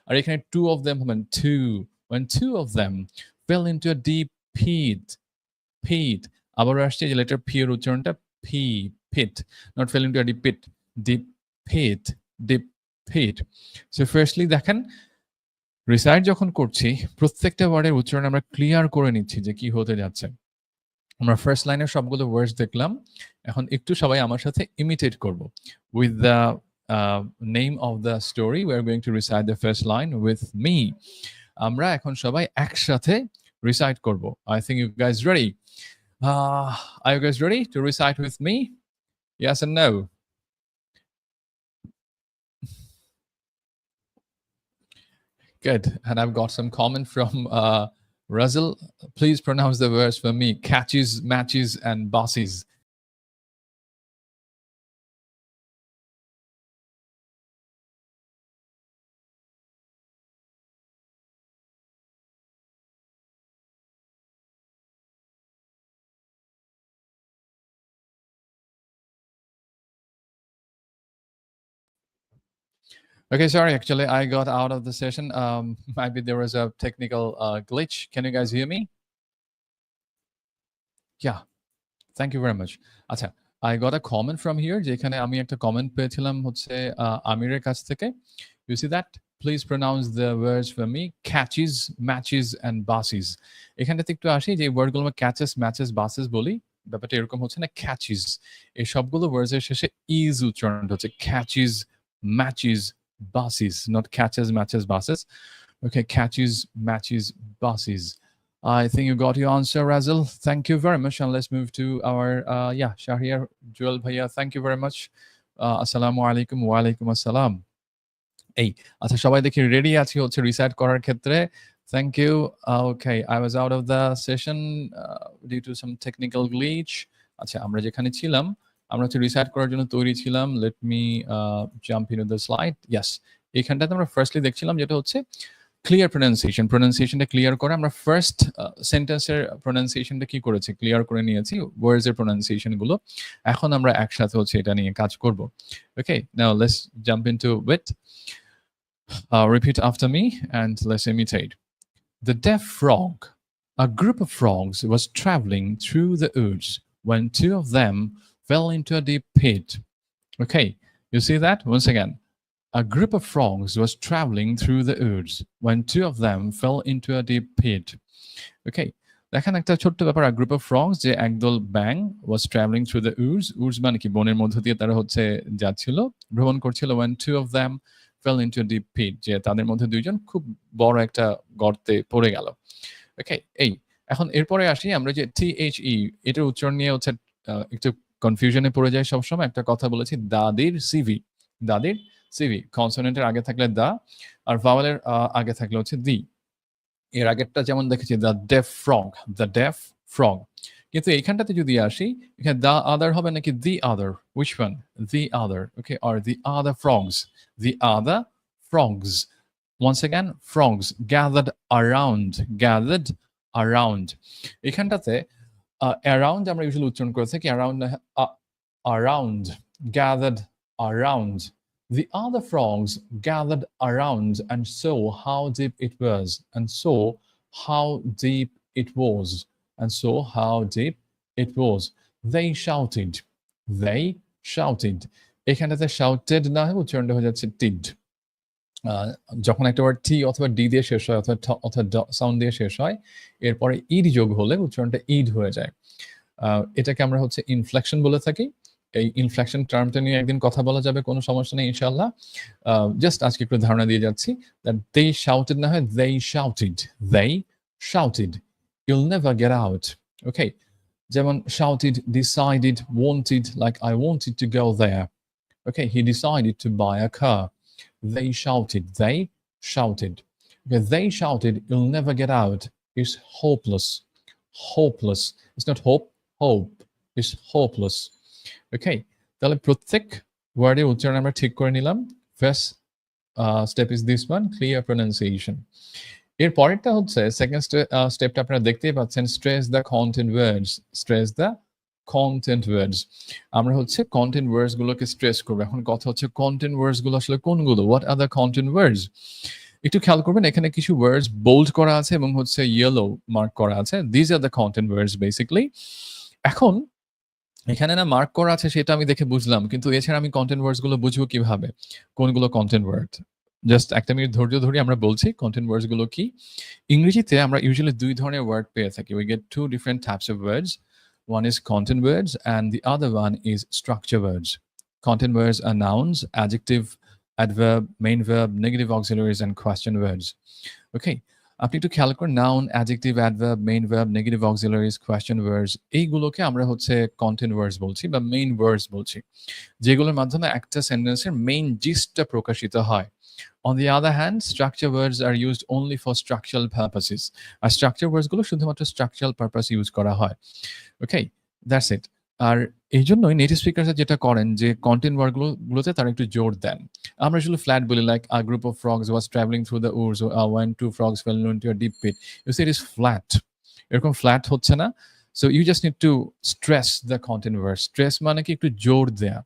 আর এখানে two of them হবেন when two of them fell into a deep pit আবার আসছে যে লেটার p এর উচ্চারণটা pit not fell into a deep pit so firstly দেখেন রিসাইট যখন করছি প্রত্যেকটা ওয়ার্ডের উচ্চারণ আমরা ক্লিয়ার করে নিচ্ছি যে কি হতে যাচ্ছে আমরা ফার্স্ট লাইনের সবগুলো ওয়ার্ডস দেখলাম এখন একটু সবাই আমার সাথে ইমিটেট করব with the name of the story we are going to recite the first line with me আমরা এখন সবাই একসাথে রিসাইট করব I think you guys ready are you guys ready to recite with me yes and no Good. And I've got some comment from Russell. Please pronounce the words for me. Catches, matches, and bosses. Okay, sorry. Actually, I got out of the session. Maybe there was a technical glitch. Can you guys hear me? Yeah. Thank you very much. আচ্ছা, I got a comment from here যেখানে আমি একটা comment পেয়েছিলাম হচ্ছে আমিরের কাছ থেকে. You see that? Please pronounce the words for me. Catches, matches, and buses. এখানটাতে একটু আসি যে ওয়ার্ডগুলো আমরা catches, matches, buses বলি. ব্যাপারটা এরকম হচ্ছে না catches এই সবগুলো words এর শেষে is উচ্চারণটা হচ্ছে catches, matches, buses, not catches, matches, buses. Okay, catches, matches, buses. I think you got your answer, Razel. Thank you very much. And let's move to our, Shahriar Joel Bhaiya. Thank you very much. Assalamu alaikum wa alaikum assalam. এই আচ্ছা সবাই দেখি ready আছি হচ্ছে recite করার ক্ষেত্রে thank you okay I was out of the session due to some technical glitch আচ্ছা আমরা যেখানে ছিলাম আমরা হচ্ছে রিসাইট করার জন্য তৈরি ছিলাম let me jump into the slide yes এখানটাতে আমরা ফার্স্টলি দেখছিলাম যেটা হচ্ছে ক্লিয়ার প্রোনাউন্সিয়েশনটা ক্লিয়ার করে আমরা ফার্স্ট সেন্টেন্সের প্রোনাউন্সিয়েশনটা কি করেছি ক্লিয়ার করে নিয়েছি ওয়ার্ডস এর প্রোনাউন্সিয়েশন গুলো এখন আমরা একসাথে হচ্ছে এটা নিয়ে কাজ করব okay now let's jump into with repeat after me and let's imitate. The deaf frog. A group of frogs was traveling through the woods when two of them fell into a deep pit. Okay, you see that? Once again. A group of frogs was traveling through the woods when two of them fell into a deep pit. Okay, দেখেন একটা ছোট্ট ব্যাপার a group of frogs যে একদল ব্যাং was traveling through the woods মানে কি বনের মধ্য দিয়ে তারা হচ্ছে যাচ্ছিল ভ্রমণ করছিল when two of them fell into a deep pit যে তাদের মধ্যে দুইজন খুব বড় একটা গর্তে পড়ে গেল ওকে এই এখন এরপরে আসি আমরা যে THE এটার উচ্চারণ নিয়ে হচ্ছে একটু কনফিউশনে পড়ে যায় সবসময় একটা কথা বলেছি দাদির সিভি কনসোনেন্টের আগে থাকলে দা আর ভাওয়েলের আগে থাকলে হচ্ছে দি এর আগেরটা যেমন দেখেছি দ্য ডেফ ফ্রগ কিন্তু এইখানটাতে যদি আসি এখানে দ্য আদার হবে নাকি the other which one the other okay আর the other frogs once again frogs gathered around এখানটাতে around আমরা ইউজুয়ালি উচ্চারণ করে থাকি around gathered around the other frogs gathered around and saw how deep it was and saw how deep it was they shouted এখানটাতে shouted না হয় উচ্চারণটা হয়ে যাচ্ছে did যখন একটা ওয়ার্ড টি অথবা ডি দিয়ে শেষ হয় অথবা সাউন্ড দিয়ে শেষ হয় এরপরে ইড যোগ হলে উচ্চারণটা ইড হয়ে যায় এটাকে আমরা হচ্ছে ইনফ্লেকশন বলে থাকি এই ইনফ্লেকশন টার্মটা নিয়ে একদিন কথা বলা যাবে কোনো সমস্যা নেই ইনশাআল্লাহ জাস্ট আজকে একটু ধারণা দিয়ে যাচ্ছি দ্যাট দে শাউটেড না হয় they shouted you'll never get out ওকে যেমন shouted decided wanted like I wanted to go there okay he decided to buy a car they shouted okay they shouted you'll never get out is hopeless it's not hope is hopeless okay তাহলে প্রত্যেক ওয়ার্ডের উচ্চারণ আমরা ঠিক করে নিলাম first step is this one clear pronunciation এর পরেরটা হচ্ছে সেকেন্ড স্টেপটা আপনারা দেখতেই পাচ্ছেন স্ট্রেস দ্য কন্টেন্ট ওয়ার্ডস আমরা হচ্ছে কন্টেন্ট ওয়ার্ডস গুলোকে স্ট্রেস করবো এখন কথা হচ্ছে কন্টেন্ট ওয়ার্ডস গুলো আসলে কোনগুলো হোয়াট আর দ্য কন্টেন্ট ওয়ার্ডস একটু খেয়াল করবেন এখানে কিছু ওয়ার্ডস বোল্ড করা আছে এবং হচ্ছে ইয়েলো মার্ক করা আছে this are the content words basically এখন এখানে না মার্ক করা আছে সেটা আমি দেখে বুঝলাম কিন্তু এছাড়া আমি কন্টেন্ট ওয়ার্ডস গুলো বুঝবো কিভাবে কোনগুলো কন্টেন্ট ওয়ার্ড জাস্ট একটা মিনিট ধৈর্য ধরে আমরা বলছি কন্টেন্ট ওয়ার্ডস গুলো কি ইংরেজিতে আমরা ইউজুয়ালি দুই ধরনের ওয়ার্ড পেয়ে থাকি we get two different types of words one is content words and the other one is structure words content words are nouns adjective adverb main verb negative auxiliaries and question words okay আপনি একটু খেয়াল করুন noun adjective adverb main verb negative auxiliaries question words এইগুলোকে আমরা হচ্ছে content ওয়ার্ডস বলছি বা main words বলছি যেগুলোর মাধ্যমে একটা সেন্টেন্সের মেইন জিস্টটা প্রকাশিত হয় on the other hand structure words are used only for structural purposes R structure words গুলো শুধুমাত্র structural purpose ইউজ করা হয় okay that's it আর এই জন্যই নেটিভ স্পিকাররা যেটা করেন যে কন্টেন্ট ওয়ার্ডগুলোতে তারা একটু জোর দেন আমরা আসলে ফ্ল্যাট বলি like a group of frogs was traveling through the woods when two frogs fell into a deep pit you see it is flat এরকম ফ্ল্যাট হচ্ছে না so you just need to stress the content word stress মানে কি একটু জোর দেয়া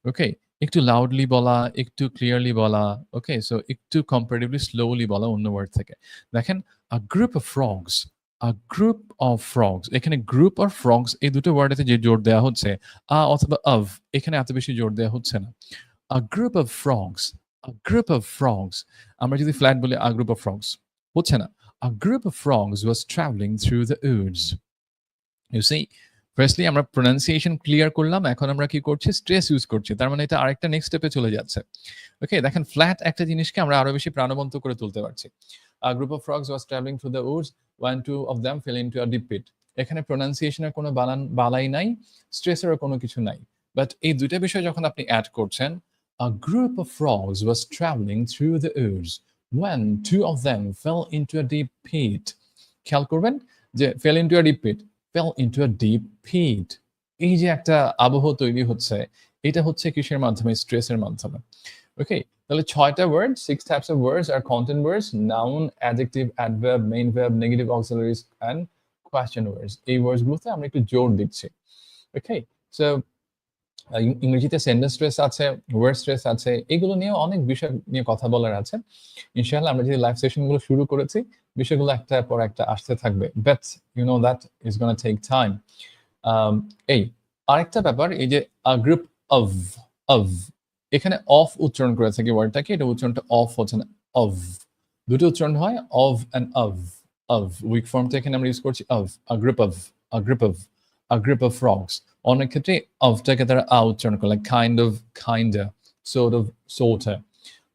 okay একটু loudly বলা একটু ক্লিয়ারলি বলা ওকে সো একটু কম্পারেটিভলি স্লোলি বলা অন্য ওয়ার্ড থেকে দেখেন a group of frogs এখানে গ্রুপ অর ফ্রগস এই দুটো ওয়ার্ডেতে যে জোর দেওয়া হচ্ছে অথবা of এখানে এত বেশি জোর দেওয়া হচ্ছে না a group of frogs আমরা যদি ফ্ল্যাট বলি a group of frogs হচ্ছে না a group of frogs was traveling through the woods you see firstly আমরা প্রোনাউন্সিয়েশন ক্লিয়ার করলাম, এখন আমরা কি করছি? স্ট্রেস ইউজ করছি। তার মানে এটা আরেকটা নেক্সট স্টেপে চলে যাচ্ছে। ওকে, দেখেন ফ্ল্যাট একটা জিনিসকে আমরা আরো বেশি প্রাণবন্ত করে তুলতে পারছি। A group of frogs was traveling through the woods when two of them fell into a deep pit. এখানে প্রোনাউন্সিয়েশনের কোনো বালাই নাই, স্ট্রেসেরও কোনো কিছু নাই। বাট এই দুইটা বিষয় যখন আপনি অ্যাড করছেন, a group of frogs was traveling through the woods when two of them fell into a deep pit. খেয়াল করবেন যে fell into a deep pit, fell into a deep pit. এই যে একটা আবহ তৈরি হচ্ছে, এটা হচ্ছে কিসের মাধ্যমে? স্ট্রেসের মাধ্যমে। ওকে, তাহলে 6টা ওয়ার্ড, 6 টাইপস অফ ওয়ার্ডস আর content words, noun, adjective, adverb, main verb, negative auxiliaries and question words. এই ওয়ার্ডস গুলোতে আমরা একটু জোর দিচ্ছি। ওকে, সো ইংরেজিতে সেন্টেন্স স্ট্রেস আছে, ওয়ার্ড স্ট্রেস আছে, এগুলো নিয়ে অনেক বিষয় নিয়ে কথা বলার আছে। ইনশাআল্লাহ আমরা যে লাইভ সেশনগুলো শুরু করেছি, বিষয়গুলো একটার পর একটা আসতে থাকবে, but you know that is gonna take time. এই আরেকটা ব্যাপার, এই যে গ্রুপ অফ এখানে অফ উচ্চারণ করে থাকি ওয়ার্ডটাকে, এটা উচ্চারণটা অফ হচ্ছে না, অফ। দুটো উচ্চারণ হয়, অফ অ্যান্ড অফ। উইক ফর্মটা এখানে আমরা ইউজ করছি of, a group of frogs। অনেক ক্ষেত্রে অফটাকে তারা উচ্চারণ করে, like kinda, sorta,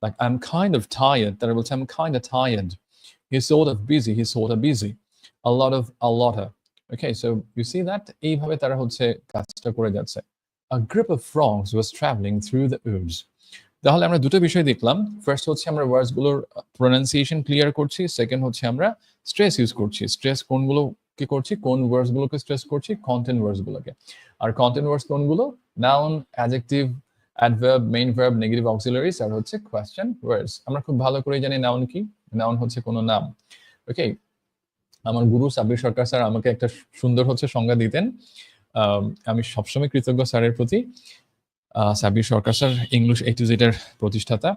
like I'm kind of tired, তারা বলছে I'm kind of tired, he's sort of busy, he's sort of busy, a lotta। Okay, so you see that এইভাবে তারা হচ্ছে কাজটা করে যাচ্ছে। A group of frogs was traveling through the woods। তাহলে আমরা দুটো বিষয় দেখলাম। ফার্স্ট হচ্ছে আমরা ওয়ার্ডস গুলোর প্রোনাউন্সিয়েশন ক্লিয়ার করছি, সেকেন্ড হচ্ছে আমরা স্ট্রেস ইউজ করছি। স্ট্রেস কোনগুলো কি করছি? কোন ওয়ার্ডস গুলোকে স্ট্রেস করছি? কন্টেন্ট ওয়ার্ডস গুলোকে। আর কন্টেন্ট ওয়ার্ডস কোনগুলো? Noun, adjective, adverb, main verb, negative auxiliaries আর হচ্ছে কোয়েশ্চেন ওয়ার্ডস। আমরা খুব ভালো করে জানি নাউন কি। নাউন হচ্ছে কোনো নাম। ওকে, আমার গুরু সাব্বির সরকার স্যার আমাকে একটা সুন্দর হচ্ছে সংজ্ঞা দিতেন। আমি সবসময় কৃতজ্ঞ স্যারের প্রতি। Sabbir Sarkar sir English A to Z এর প্রতিষ্ঠাতা।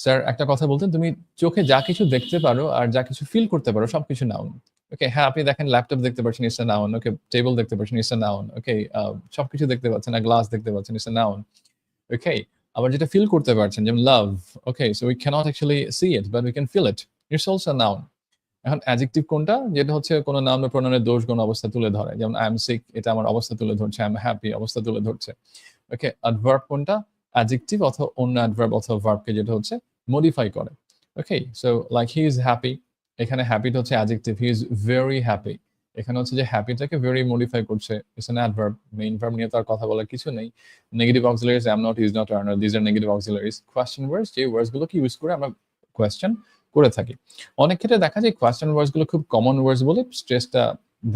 স্যার একটা কথা বলতেন, তুমি চোখে যা কিছু দেখতে পারো আর যা কিছু ফিল করতে পারো সবকিছু নাউন। ওকে, হ্যাঁ আপনি দেখেন ল্যাপটপ দেখতে পাচ্ছেন, it's a noun. Okay, table দেখতে পাচ্ছেন, ইটস আ নাউন। ওকে, সবকিছু দেখতে পাচ্ছেন, গ্লাস দেখতে পাচ্ছেন, ইটস আ নাউন। ওকে, আবার যেটা ফিল করতে পারছেন যেমন love, okay, so we can't actually see it but we can feel it, it's also a noun. এখন অ্যাডজেক্টিভ কোনটা? যেটা হচ্ছে কোনো নাউন বা প্রোনাউনের দোষ গুণ অবস্থা তুলে ধরে, যেমন আই এম সিক, এটা আমার অবস্থা তুলে ধরছে, আই এম হ্যাপি অবস্থা তুলে ধরছে। ওকে, অ্যাডভার্ব কোনটা? অ্যাডজেক্টিভ অথবা অন্য অ্যাডভার্ব অথবা ভার্বকে যেটা হচ্ছে মডিফাই করে। Okay, so like he is happy, এখানে হ্যাপিটা হচ্ছে adjective, he is very happy. এখানে হচ্ছে যে হ্যাপিটাকে ভেরি মডিফাই করছে, it's an adverb. Main verb নিয়ে তো আর কথা বলার কিছু নেই। Negative auxiliaries am not, is not, are not, this are negative auxiliaries. Question words, যে ওয়ার্ডস গুলোকে ইউজ করে আমরা কোয়েশ্চেন করে থাকি। অনেক ক্ষেত্রে দেখা যায় কোয়েশ্চেন ওয়ার্ডস গুলো খুব কমন ওয়ার্ডস বলে স্ট্রেসটা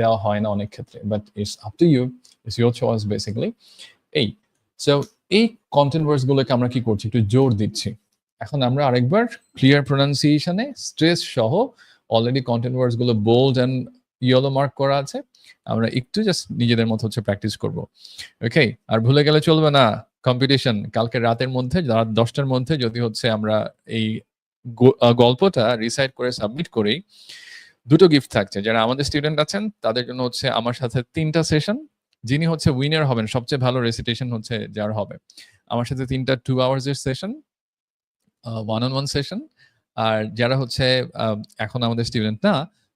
দেওয়া হয় না অনেক ক্ষেত্রে, but it's up to you, it's your choice basically. এই সো এই কন্টেন্ট ওয়ার্ডস গুলোকে আমরা কি করছি? একটু জোর দিচ্ছি। এখন আমরা আরেকবার ক্লিয়ার প্রোনাউন্সিয়েশনে স্ট্রেস সহ অলরেডি কন্টেন্ট ওয়ার্ডস গুলো বোল্ড এন্ড ইয়েলো মার্ক করা আছে, আমরা একটু জাস্ট নিজেদের মতো হচ্ছে প্র্যাকটিস করব। ওকে, আর ভুলে গেলে চলবে না, কম্পিটিশন কালকে রাতের মধ্যে, রাত 10টার মধ্যে যদি হচ্ছে আমরা এই গল্পটা রিসাইট করে সাবমিট করি, দুটো গিফট থাকছে। যারা আমাদের স্টুডেন্ট আছেন তাদের জন্য হচ্ছে আমার সাথে 3টা সেশন, যিনি হচ্ছে উইনার হবেন, সবচেয়ে ভালো রেসিটেশন হচ্ছে যার হবে, আমার সাথে 3টা 2 আওয়ার্স এর session, one on one session. আর যারা হচ্ছে এখন আমাদের স্টুডেন্ট না,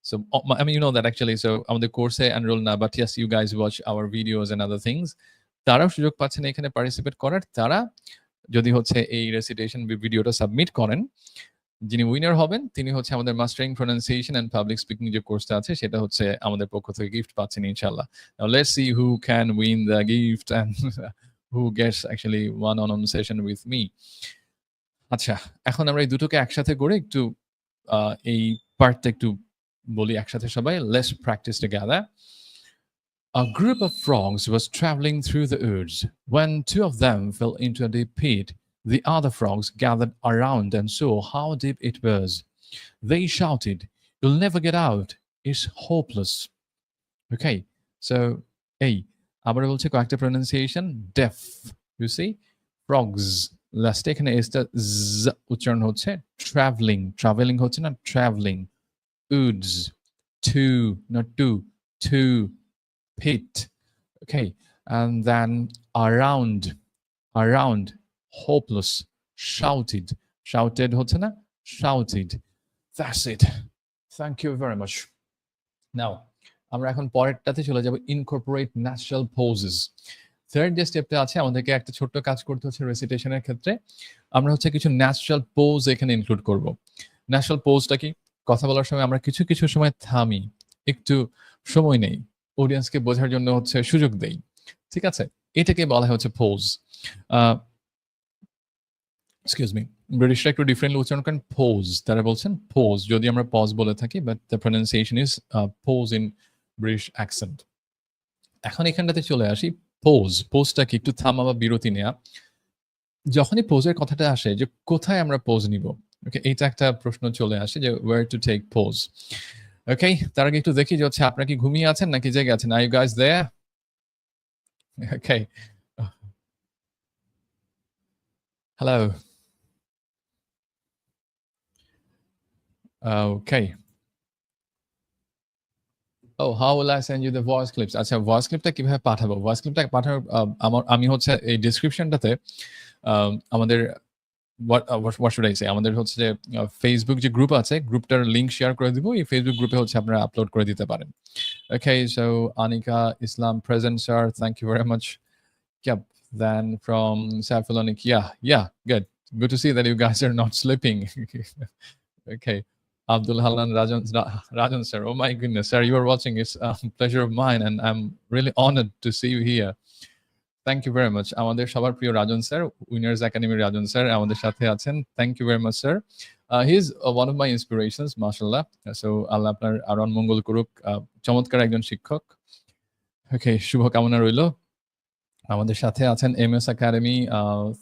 so I mean you know that actually, so আমাদের কোর্সে এনরোল না, but yes you guys watch our videos and other things, তারাও সুযোগ পাচ্ছেন এখানে পার্টিসিপেট করার। তারা যদি হচ্ছে এই রেসিটেশন ভিডিওটা সাবমিট করেন, যিনি উইনার হবেন তিনি হচ্ছে আমাদের mastering pronunciation and public speaking যে কোর্সটা আছে সেটা হচ্ছে আমাদের পক্ষ থেকে গিফট পাচ্ছেন ইনশাআল্লাহ। Now let's see who can win the gift and who gets actually one on one session with me. আচ্ছা, এখন আমরা এই দুটোকে একসাথে করে একটু এই পার্টটা একটু বলি একসাথে সবাই। Let's practice together. A group of frogs was traveling through the woods when two of them fell into a deep pit. The other frogs gathered around and saw how deep it was. They shouted, "You'll never get out. It's hopeless." Okay, so এই আবার বলছে কয়েকটা pronunciation, deaf, you see, frogs, লাস্টে এখানে এসটা জ উচ্চারণ হচ্ছে, traveling হচ্ছে না, traveling, woods, two, not two, two, pit, okay, and then around, hopeless, shouted হচ্ছে না, shouted. That's it. Thank you very much. Now আমরা এখন পরেরটাতে চলে যাব, ইনকর্পোরেট ন্যাচারাল পজেস। থার্ড যে স্টেপটা আছে, আমাদেরকে একটা ছোট্ট কাজ করতে হচ্ছে রেসিটেশনের ক্ষেত্রে। আমরা হচ্ছে কিছু ন্যাচারাল পোজ এখানে ইনক্লুড করব। ন্যাচারাল পোজটা কি? কথা বলার সময় আমরা কিছু কিছু সময় থামি, একটু সময় নেই, অডিয়েন্সকে বোঝার জন্য হচ্ছে সুযোগ দেই, ঠিক আছে? এটাকে বলা হয় হচ্ছে পোজ। এক্সকিউজ মি, ব্রিটিশরা একটু ডিফারেন্টলি উচ্চারণ করেন পোজ, তারা বলছেন পোজ, যদি আমরা পজ বলে থাকি, but the pronunciation is pose in British accent. এখন এখানটাতে চলে আসি, পোজ। পোজটা কি? একটু থামা বা বিরতি নেয়া। যখনই পোজের কথাটা আসে যে কোথায় আমরা পোজ নিব, ওকে, এইটা একটা প্রশ্ন চলে আসে যে ওয়্যার টু টেক পোজ। ওকে, তার আগে একটু দেখি যে হচ্ছে আপনারা কি ঘুমিয়ে আছেন নাকি জেগে আছেন? Are you guys there? Okay, hello, okay. Oh, how will I send you the voice clips? আচ্ছা, ভয়েস ক্লিপটা কিভাবে পাঠাবো? ভয়েস ক্লিপটা পাঠানোর আমি হচ্ছে এই ডেসক্রিপশনটাতে আমাদের what should I say? আমাদের হচ্ছে যে Facebook যে গ্রুপ আছে, গ্রুপটার লিংক শেয়ার করে দিব। এই Facebook গ্রুপে হচ্ছে আপনারা আপলোড করে দিতে পারেন। Okay, so Anika Islam present, sir. Thank you very much. Yep. Then from Saifulanic, yeah, good. Good to see that you guys are not sleeping. Okay. Abdul Halan Rajan, sir. Oh my goodness, sir, you are watching. It's a pleasure of mine, and I'm really honored to see you here. Thank you very much. আমাদের সবার প্রিয় রাজন sir, winners একাডেমির রাজন sir আমাদের সাথে আছেন। Thank you very much sir. He is one of my inspirations, মাশাআল্লাহ। So আল্লাহ আপনার আরো মঙ্গল করুক। চমৎকার একজন শিক্ষক। ওকে, শুভকামনা রইল। আমাদের সাথে আছেন MS Academy.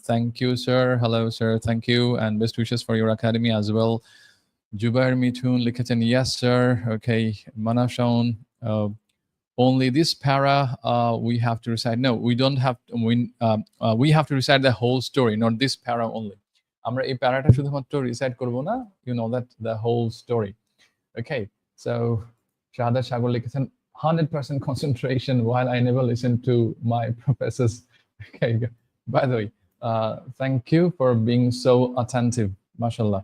Thank you sir. Hello sir, thank you and best wishes for your academy as well. Zubair Mithun লিখেছেন ইয়েস স্যার। ওকে, মানা Shaon, only this para we have to recite. No, we don't have to, we have to recite the whole story, not this para only. আমরা এই প্যারাটা শুধুমাত্র recite করব না, you know that the whole story. Okay, so শাহাদাত সাগর লিখেছেন 100% concentration while I never listen to my professors. Okay, by the way, thank you for being so attentive, mashallah.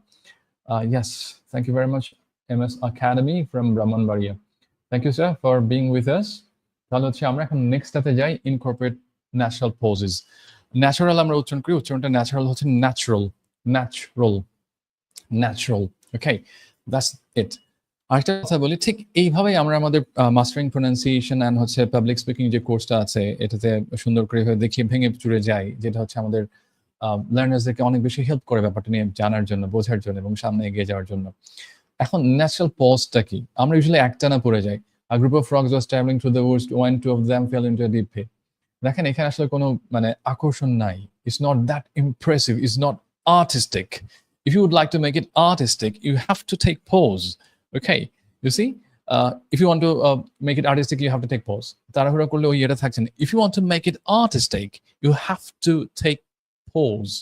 Yes, thank you very much, MS Academy from Brahmanbaria. Thank you, sir, for being with us. তাহলে হচ্ছে আমরা এখন নেক্সটটাতে যাই, incorporate natural pauses. Natural আমরা উচ্চারণ করি, উচ্চারণটা natural হচ্ছে natural, natural, natural. Okay, that's it. আরেকটা কথা বলি, ঠিক এইভাবেই আমরা আমাদের মাস্টারিং প্রোনাউন্সিয়েশন অ্যান্ড হচ্ছে পাবলিক স্পিকিং যে কোর্সটা আছে, এটাতে সুন্দর করে দেখিয়ে ভেঙে চুরে যাই, যেটা হচ্ছে আমাদের লার্নার্সদেরকে অনেক বেশি হেল্প করে ব্যাপারটা নিয়ে জানার জন্য, বোঝার জন্য এবং সামনে এগিয়ে যাওয়ার জন্য। এখন ন্যাচারাল পজটা কি? আমরা ইউজুয়ালি একটানা পড়ে যাই। A group of frogs was traveling through the woods when two of them fell into a deep pit. দেখেন এখানে আসলে কোনো মানে আকর্ষণ নাই। It's not that impressive. It's not artistic. If you would like to make it artistic, you have to take pause. Okay, you see? If you want to make it artistic, you have to take pause. তাড়াহুড়া করলে ওই এটা থাকছে না। If you want to make it artistic, you have to take pause.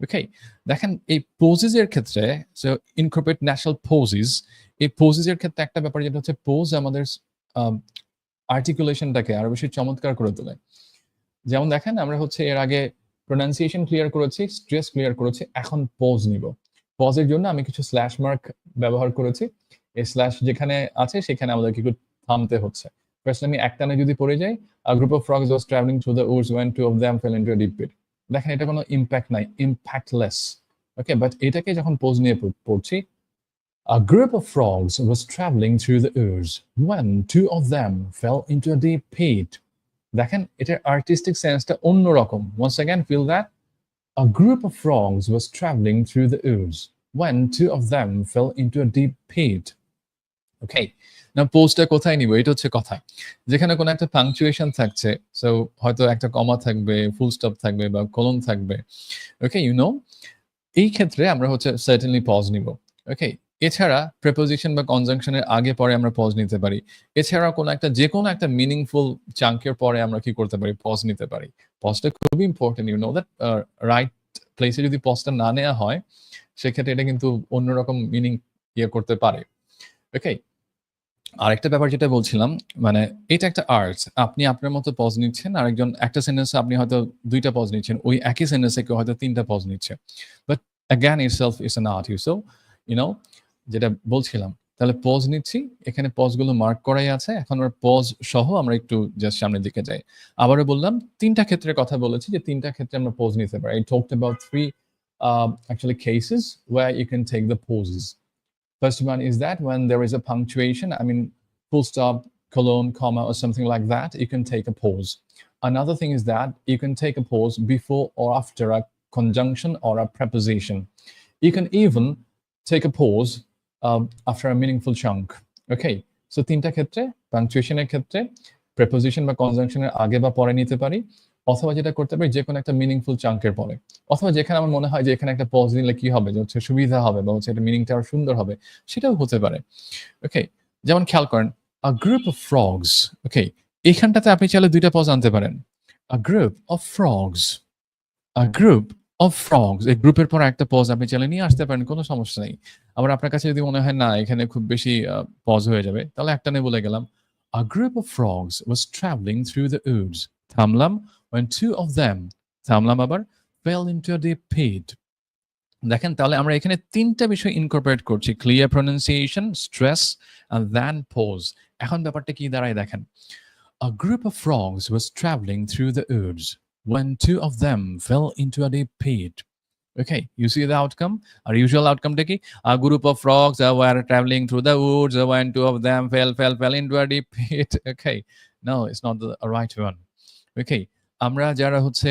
Okay, দেখেন এই poses এর ক্ষেত্রে, so incorporate natural poses, এই poses এর ক্ষেত্রে একটা ব্যাপার যেটা হচ্ছে pose আমাদের আর্টিকুলেশনটাকে আরো বেশি চমৎকার করে তোলে। যেমন দেখেন আমরা হচ্ছে এর আগে প্রোনাউন্সিয়েশন ক্লিয়ার করেছি, স্ট্রেস ক্লিয়ার করেছি, এখন পজ নিব। পজের জন্য আমি কিছু স্ল্যাশ মার্ক ব্যবহার করেছি। এই স্ল্যাশ যেখানে আছে সেখানে আমাদেরকে একটু থামতে হচ্ছে। ফার্স্ট আমি একটানে যদি পড়ে যাই, a group of frogs was traveling through the woods when two of them fell into a deep pit. দেখেন এটা কোনো ইম্প্যাক্ট নাই, ইম্প্যাক্টলেস। ওকে, বাট এটাকে যখন পোজ নিয়ে পড়ছি, a group of frogs was traveling through the woods when two of them fell into a deep pit. দেখেন এটার আর্টিস্টিক সেন্সটা অন্যরকম। once again feel that, a group of frogs was traveling through the woods when two of them fell into a deep pit. Okay, now পোজটা কোথায় নিব, এটা হচ্ছে কথা। যেখানে কোনো একটা পাংচুয়েশন থাকছে, সো হয়তো একটা কমা থাকবে, ফুল স্টপ থাকবে বা কোলন থাকবে। ওকে, ইউ নো, এই ক্ষেত্রে আমরা হচ্ছে সার্টেনলি পজ নিব। ওকে, এছাড়া প্রেপোজিশন বা কনজাংশনের আগে পরে আমরা পজ নিতে পারি। এছাড়া কোনো একটা যেকোনো একটা মিনিংফুল চাঙ্কের পরে আমরা কি করতে পারি, পজ নিতে পারি। পজটা খুবই important, you know that. Right প্লেসে যদি পজটা না নেওয়া হয়, সেক্ষেত্রে এটা কিন্তু অন্যরকম মিনিং ইয়ে করতে পারে। ওকে, আরেকটা ব্যাপার যেটা বলছিলাম, মানে এটা একটা আর্ট। আপনি আপনার মতো পজ নিচ্ছেন, আরেকজন একটা সেন্টেন্সে আপনি হয়তো ২টা পজ নিচ্ছেন, ওই একই সেন্টেন্সে কেউ হয়তো ৩টা পজ নিচ্ছে। But again itself is an art, so you know, যেটা বলছিলাম। তাহলে পজ নিচ্ছি, এখানে পজগুলো মার্ক করাই আছে। এখন আমরা পজ সহ আমরা একটু জাস্ট সামনের দিকে যাই। আবারও বললাম ৩ টা ক্ষেত্রের কথা বলেছি যে ৩ টা ক্ষেত্রে আমরা পজ নিতে পারি। I talked about 3 actually cases where you can take the pauses. First one is that when there is a punctuation, I mean full stop, colon, comma, or something like that, you can take a pause. Another thing is that you can take a pause before or after a conjunction or a preposition. You can even take a pause after a meaningful chunk. Okay, so ৩টা ক্ষেত্রে পাংচুয়েশনের ক্ষেত্রে preposition বা কনজাংশনের আগে বা পরে নিতে পারি, অথবা যেটা করতে পারি যে কোনো একটা মিনিংফুল চাঙ্কের পরে, অথবা যেখানে আমার মনে হয় যে এখানে একটা পজ নিলে কি হবে, যে হচ্ছে সুবিধা হবে বা হচ্ছে এটা মিনিংটা আরো সুন্দর হবে, সেটাও হতে পারে। ওকে, যেমন খেয়াল করেন a group of frogs. Okay, এইখানটাতে আপনি চাইলে ২টা পজ আনতে পারেন। A group of frogs, a group of frogs, এই গ্রুপের পর একটা পজ আপনি চাইলে নিয়ে আসতে পারেন, কোনো সমস্যা নেই। আবার আপনার কাছে যদি মনে হয় না এখানে খুব বেশি পজ হয়ে যাবে, তাহলে একটা নিয়ে বলে গেলাম A group of frogs was traveling through the woods. থামলাম when two of them, থামলাম আবার, fell into a deep pit. দেখেন তাহলে আমরা এখানে ৩টা বিষয় ইনকর্পোরেট করছি, clear pronunciation, stress and then pause. এখন ব্যাপারটা কি দাঁড়ায় দেখেন। A group of frogs was traveling through the woods when two of them fell into a deep pit. Okay, you see the outcome? Our usual outcome কি? A group of frogs were traveling through the woods when two of them fell into a deep pit. Okay, no, it's not the right one. Okay, আমরা যারা হচ্ছে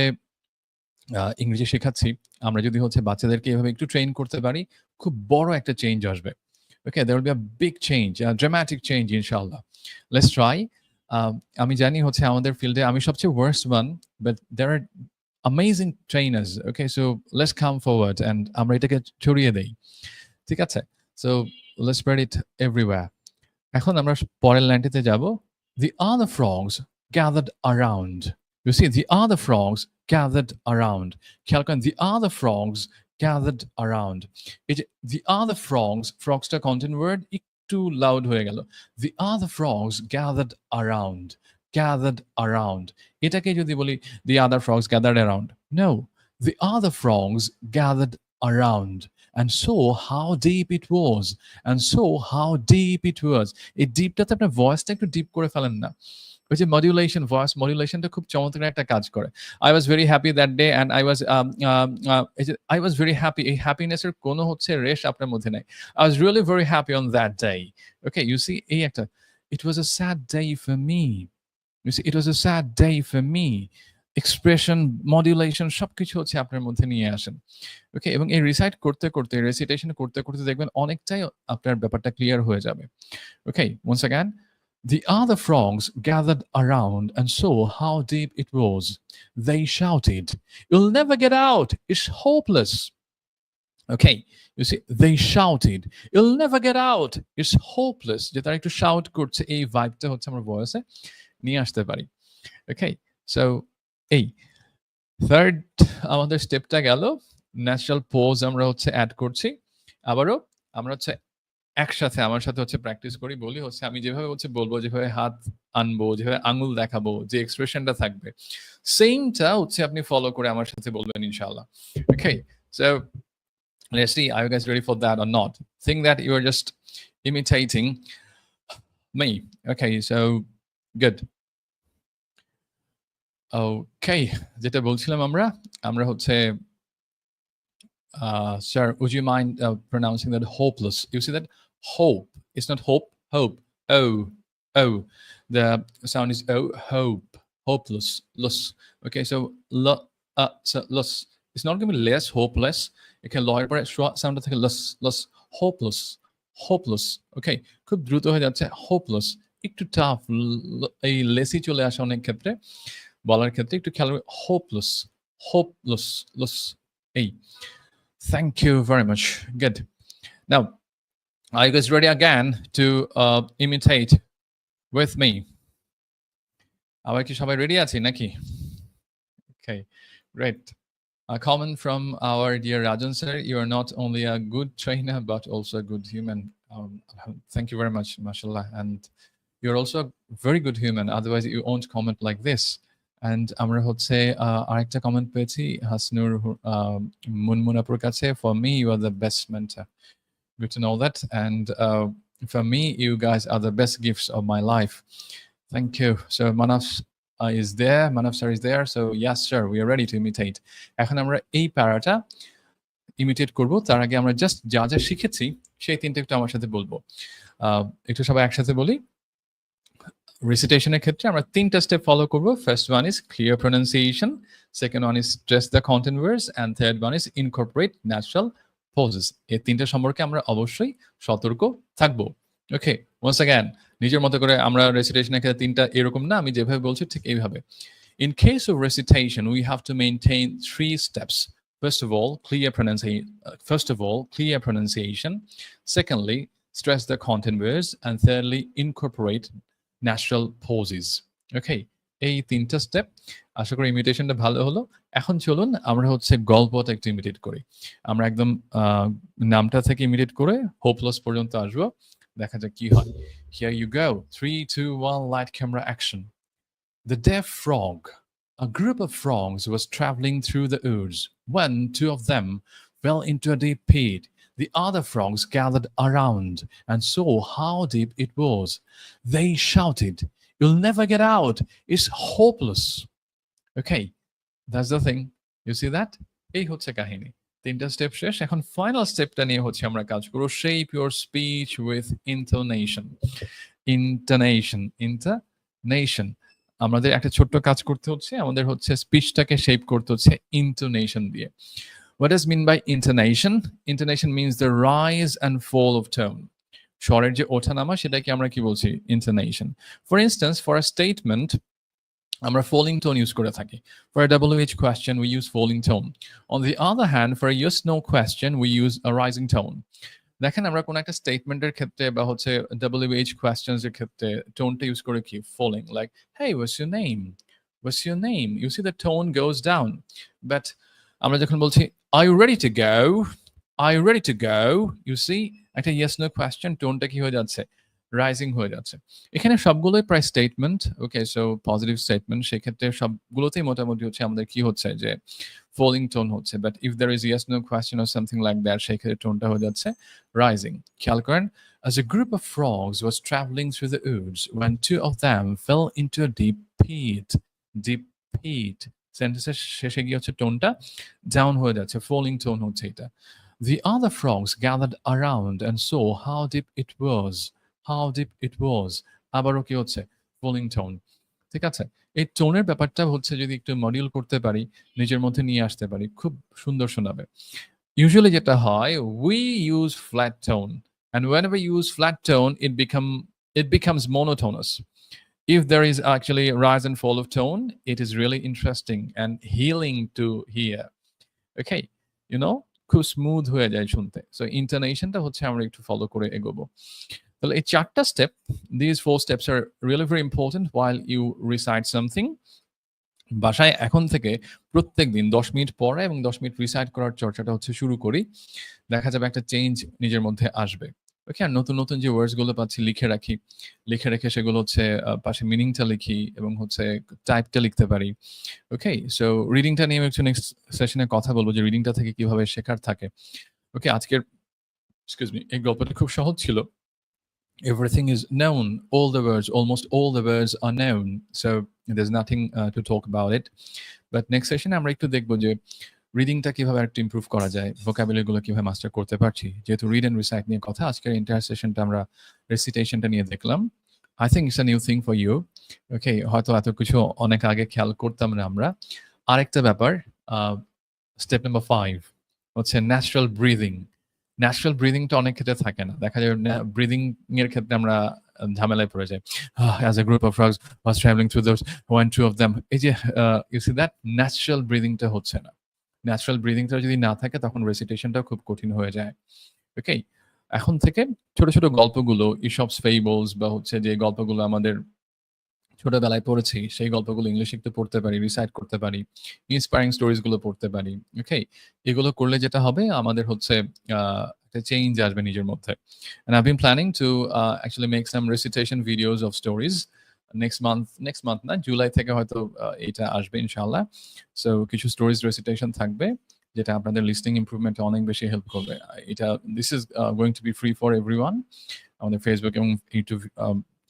ইংরেজি শেখাচ্ছি, আমরা যদি হচ্ছে বাচ্চাদেরকে এভাবে একটু ট্রেন করতে পারি, খুব বড় একটা চেঞ্জ আসবে। Okay, there will be a big change, a dramatic change ইনশাআল্লাহ. Let's try. আমি জানি হচ্ছে আমাদের ফিল্ডে আমি সবচেয়ে worst one, but there are amazing trainers. Okay, so let's come forward and আমরা এটাকে ছড়িয়ে দেই। ঠিক আছে? So let's spread it everywhere. এখন আমরা পরের লাইনটিতে যাব। The other frogs gathered around. You see, the other frogs gathered around. খেয়াল করেন, the other frogs gathered around. এই যে the other frogs, frogsটা content word একটু loud হয়ে গেল। The other frogs gathered around. Gathered around. এটাকে যদি বলি the other frogs gathered around. No, the other frogs gathered around and saw how deep it was. And saw how deep it was. এই ডিপটাতে আপনার ভয়েসটা একটু deep করে ফেলেন না। ওই যে মডুলেশন, ভয়েস মডুলেশনটা খুব চমৎকার একটা কাজ করে। I was very happy that day and I was very happy, এই হ্যাপিনেসের কোনো হচ্ছে রেশ আপনার মধ্যে নাই। I was really very happy on that day. Okay, you see, এই একটা it was a sad day for me. You see, it was a sad day for me. Expression, modulation সবকিছু হচ্ছে আপনার মধ্যে নিয়ে আসেন। ওকে, এবং এই রিসাইট করতে করতে, রেসিটেশন করতে করতে দেখবেন অনেকটাই আপনার ব্যাপারটা ক্লিয়ার হয়ে যাবে। ওকে, once again, the other frogs gathered around and saw how deep it was. They shouted, "You'll never get out! It's hopeless!" Okay, you see, they shouted, "You'll never get out! It's hopeless!" যে তারা একটু shout করছে, এই ভাইবটা হচ্ছে আমরা ভয়েসে নিয়ে আসতে পারি। ওকে, সো এই থার্ড আমাদের স্টেপটা গেল। ন্যাচারাল পোজ আমরা হচ্ছে অ্যাড করছি। আবারও আমরা হচ্ছে একসাথে আমার সাথে হচ্ছে প্র্যাকটিস করি, বলি হচ্ছে আমি যেভাবে হচ্ছে বলবো, যেভাবে হাত আনবো, যেভাবে আঙুল দেখাবো, যে এক্সপ্রেশনটা থাকবে, সেমটা হচ্ছে আপনি ফলো করে আমার সাথে বলবেন ইনশাআল্লাহ। ওকে, so let's see, are you guys ready for that or not? Think that you are just imitating me. Okay, so good. Okay, যেটা বলছিলাম আমরা হচ্ছে sir, would you mind pronouncing that hopeless? You see that hope, it's not hope, hope. Oh, the sound is oh, hope, hopeless, less. Okay, so less. It's not going to be less, hopeless. You can lower it, sound like less, hopeless, hopeless. Okay, খুব দ্রুত হয়ে যাচ্ছে hopeless, একটু tough, এই লেসি চলে আসে অনেক ক্ষেত্রে বলার ক্ষেত্রে, একটু খেয়াল করে hopeless, hopeless, less. এই, thank you very much. Good. Now, are you guys ready again to imitate with me? আবার কি সবাই রেডি আছি নাকি? Okay, great. A comment from our dear Rajan sir, you are not only a good trainer but also a good human. Thank you very much, mashallah. And you're also a very good human, otherwise you won't comment like this. And আমরা হচ্ছে আরেকটা comment পেয়েছি হাসনুর মুনমুন আপুর কাছে, for me you are the best mentor. Good to know that. And For me, you guys are the best gifts of my life. Thank you. So Manav is there. Manav sir is there. So yes, sir, we are ready to imitate. এখন আমরা এই প্যারাটা imitate করব, তার আগে আমরা just যা যা শিখেছি সেই তিনটা একটু আমার সাথে বলবো। একটু সবাই একসাথে বলি। রেসিটেশনের ক্ষেত্রে আমরা তিনটা স্টেপ ফলো করব। First one is clear pronunciation, second one is stress the content words, and third one is incorporate natural pauses. এই তিনটা সম্পর্কে আমরা অবশ্যই সতর্ক থাকবো। ওকে, ওয়ান্স অ্যাগেন নিজের মতো করে আমরা রেসিটেশনের ক্ষেত্রে তিনটা এরকম না, আমি যেভাবে বলছি ঠিক এইভাবে। In case of recitation, we have to maintain 3 steps. First of all, clear pronunciation. Secondly, stress the content words, and thirdly, incorporate natural pauses. Okay, এই তিনটা স্টেপ। আশা করি ইমিটেশনটা ভালো হলো। এখন চলুন আমরা হচ্ছে গল্পটা একটু ইমিটেট করি। আমরা একদম নামটা থেকে ইমিটেট করে হোপলেস পর্যন্ত আসবো, দেখা যাক কি হয়। Here you go. 3, 2, 1, light camera action. The deaf frog. A group of frogs was traveling through the woods when 2 of them fell into a deep pit. The other frogs gathered around and saw how deep it was. They shouted, "You'll never get out. It's hopeless." Okay, that's the thing. You see that? এই হচ্ছে কাহিনী। তিনটা step শেষ। এখন final স্টেপটা নিয়ে হচ্ছে আমরা কাজ করব। Shape your speech with intonation. Intonation. আমাদের একটা ছোট্ট কাজ করতে হচ্ছে, আমাদের হচ্ছে স্পিচটাকে শেপ করতে হচ্ছে ইন্টোনেশন দিয়ে। What does mean by intonation? Intonation means the rise and fall of tone. স্বরের যে ওঠানামা সেটাকে আমরা কি বলছি? Intonation. For instance, for a statement, আমরা falling tone ইউজ করে থাকি। For a WH question, we use falling tone. On the other hand, for a yes/no question, we use a rising tone. দেখেন আমরা কোন একটা স্টেটমেন্টের ক্ষেত্রে বা হচ্ছে WH questions এর ক্ষেত্রে টোনটা ইউজ করে কি? Falling, like, "Hey, what's your name? What's your name?" You see the tone goes down. But আমরা যখন বলছি, "Are you ready to go? Are you ready to go?" You see, একটা yes no question টোনটা কি হয়ে যাচ্ছে? Rising হয়ে যাচ্ছে। এখানে সবগুলোই প্রায় স্টেটমেন্ট। ওকে, সো পজিটিভ স্টেটমেন্ট। সেক্ষেত্রে সবগুলোতেই মোটামুটি হচ্ছে আমাদের কি হচ্ছে যে falling tone হচ্ছে। But if there is yes no question or something like that, সেক্ষেত্রে টোনটা হয়ে যাচ্ছে রাইজিং। খেয়াল করেন, as a group of frogs was traveling through the woods when 2 of them fell into a deep pit. সেন্টেন্সের শেষে গিয়ে হচ্ছে টোনটা ডাউন হয়ে যাচ্ছে, falling tone হচ্ছে এটা। The other frogs gathered around and saw how deep it was. আবারও কি হচ্ছে? falling tone. ঠিক আছে? এই টোনের ব্যাপারটা হচ্ছে যদি একটু মডিউল করতে পারি, নিজের মধ্যে নিয়ে আসতে পারি, খুব সুন্দর শোনাবে। Usually যেটা হয়, we use flat tone, and whenever you use flat tone, it becomes monotonous. If there is actually a rise and fall of tone, it is really interesting and healing to hear. Okay, you know, খুব smooth হয়ে যায় শুনতে। So ইন্টোনেশনটা হচ্ছে আমরা একটু follow করে এগোবো। তাহলে এই 4টা step, these 4 steps are really very important while you recite something. বাসায় এখন থেকে প্রত্যেকদিন 10 মিনিট পড়া এবং 10 মিনিট রিসাইট করার চর্চাটা হচ্ছে শুরু করি। দেখা যাবে একটা চেঞ্জ নিজের মধ্যে আসবে। ওকে, আর নতুন যে ওয়ার্ডস গুলো পাচ্ছি লিখে রাখি। লিখে রেখে সেগুলো হচ্ছে পাশে মিনিংটা লিখি এবং হচ্ছে টাইপটা লিখতে পারি। ওকে, সো রিডিংটা নিয়ে একটু নেক্সট সেশনে কথা বলবো যে রিডিংটা থেকে কিভাবে শেখার থাকে। ওকে, আজকের এই গল্পটা খুব সহজ ছিল। Everything is known. Almost all the words are known. So there's nothing to talk about it. But next session আমরা একটু দেখবো যে রিডিংটা কিভাবে একটু ইমপ্রুভ করা যায়, ভোকাবুলারি গুলো কিভাবে মাস্টার করতে পারছি। যেহেতু রিড এন্ড রিসাইট নিয়ে কথা, আজকের এন্টায়ার সেশনটা আমরা রেসিটেশনটা নিয়ে দেখলাম। I think it's a new thing for you. Okay, হয়তো এত কিছু অনেক আগে খেয়াল করতাম না আমরা। আরেকটা ব্যাপার, স্টেপ নাম্বার 5 হচ্ছে ন্যাচারাল ব্রিদিং। ন্যাচারাল ব্রিদিংটা অনেক ক্ষেত্রে থাকে না। দেখা যায় ব্রিদিং এর ক্ষেত্রে আমরা ঝামেলায় পড়ে যাই। As a group of frogs was traveling through those when 2 of them, এই যে you see that ন্যাচারাল ব্রিদিংটা হচ্ছে না। ন্যাচারাল ব্রিদিংটা যদি না থাকে তখন রেসিটেশনটাও খুব কঠিন হয়ে যায়। ওকে, এখন থেকে ছোট গল্পগুলো, ইসপস ফেবলস বা হচ্ছে যে গল্পগুলো আমাদের ছোটবেলায় পড়েছি সেই গল্পগুলো ইংলিশে একটু পড়তে পারি, রিসাইট করতে পারি, ইন্সপায়ারিং স্টোরিজ গুলো পড়তে পারি। ওকে, এগুলো করলে যেটা হবে আমাদের হচ্ছে একটা চেঞ্জ আসবে নিজের মধ্যে। And I've been planning to actually make some recitation videos of stories next month না, জুলাই থেকে হয়তো এটা আসবে ইনশাআল্লাহ। সো কিছু স্টোরিজ রেসিটেশন থাকবে যেটা আপনাদের লিসনিং ইমপ্রুভমেন্টে অনেক বেশি হেল্প করবে। এটা this is going to be free for everyone. আমাদের ফেসবুক এবং ইউটিউব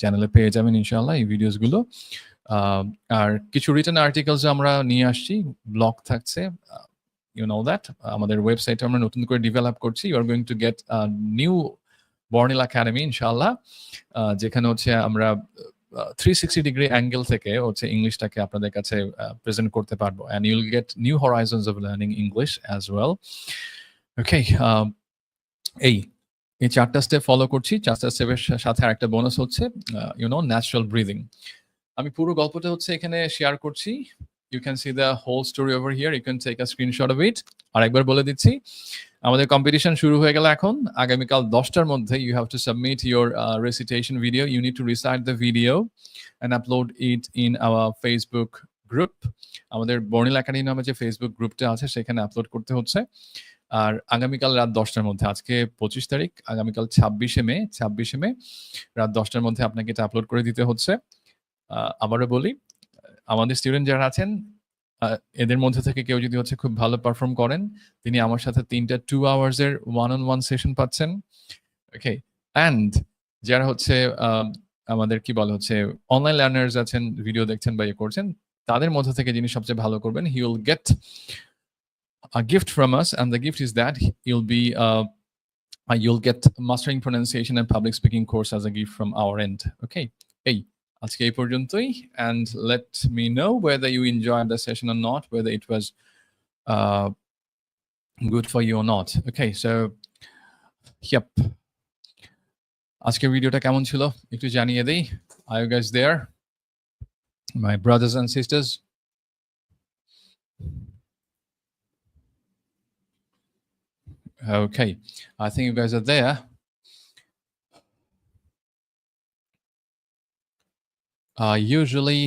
চ্যানেলে পেয়ে যাবেন ইনশাআল্লাহ এই ভিডিওসগুলো। আর কিছু রিটেন আর্টিকেলস আমরা নিয়ে আসছি, ব্লগ থাকছে, ইউ নো দ্যাট। আমাদের ওয়েবসাইটে আমরা নতুন করে ডেভেলপ করছি। You are going to get new Bornil Academy ইনশাআল্লাহ, যেখানে হচ্ছে আমরা 360 ডিগ্রি অ্যাঙ্গেল থেকে হচ্ছে ইংলিশটাকে আপনাদের কাছে প্রেজেন্ট করতে পারবো, and you'll get new horizons of learning English as well. Okay, এই 4টা স্টেপ ফলো করছি। 4টা স্টেপের সাথে আরেকটা বোনাস হচ্ছে ইউ নো ন্যাচারাল ব্রিদিং। আমি পুরো গল্পটা হচ্ছে এখানে শেয়ার করছি। You can see the whole story over here. You can take a screenshot of it. আরেকবার বলে দিচ্ছি, আমাদের কম্পিটিশন শুরু হয়ে গেল এখন। আগামীকাল 10টার মধ্যে you have to submit your recitation video. You need to recite the video and upload it in our Facebook group. আমাদের বর্নিল একাডেমি নামে যে ফেসবুক গ্রুপটা আছে সেখানে আপলোড করতে হচ্ছে। আর আগামীকাল রাত 10টার মধ্যে, আজকে 25 তারিখ, আগামীকাল 26শে মে রাত 10টার মধ্যে আপনাকে এটা আপলোড করে দিতে হচ্ছে। আবারও বলি, আমাদের স্টুডেন্ট যারা আছেন এদের মধ্যে থেকে কেউ যদি হচ্ছে খুব ভালো পারফর্ম করেন, তিনি আমার সাথে 3টা 2 আওয়ার্সের ওয়ান সেশন পাচ্ছেন। ওকে, অ্যান্ড যারা হচ্ছে আমাদের কি বলে হচ্ছে অনলাইন লার্নার্স আছেন, ভিডিও দেখছেন বা ইয়ে করছেন, তাদের মধ্যে থেকে যিনি সবচেয়ে ভালো করবেন, he will get a gift from us, and the gift is that you'll get mastering pronunciation and public speaking course as a gift from our end. Okay, এই আজকে এই পর্যন্তই, and let me know whether you enjoyed the session or not, whether it was good for you or not. Okay, so yep, আজকের ভিডিওটা কেমন ছিল একটু জানিয়ে দেই। Are you guys there, my brothers and sisters? Okay, I think you guys are there. Usually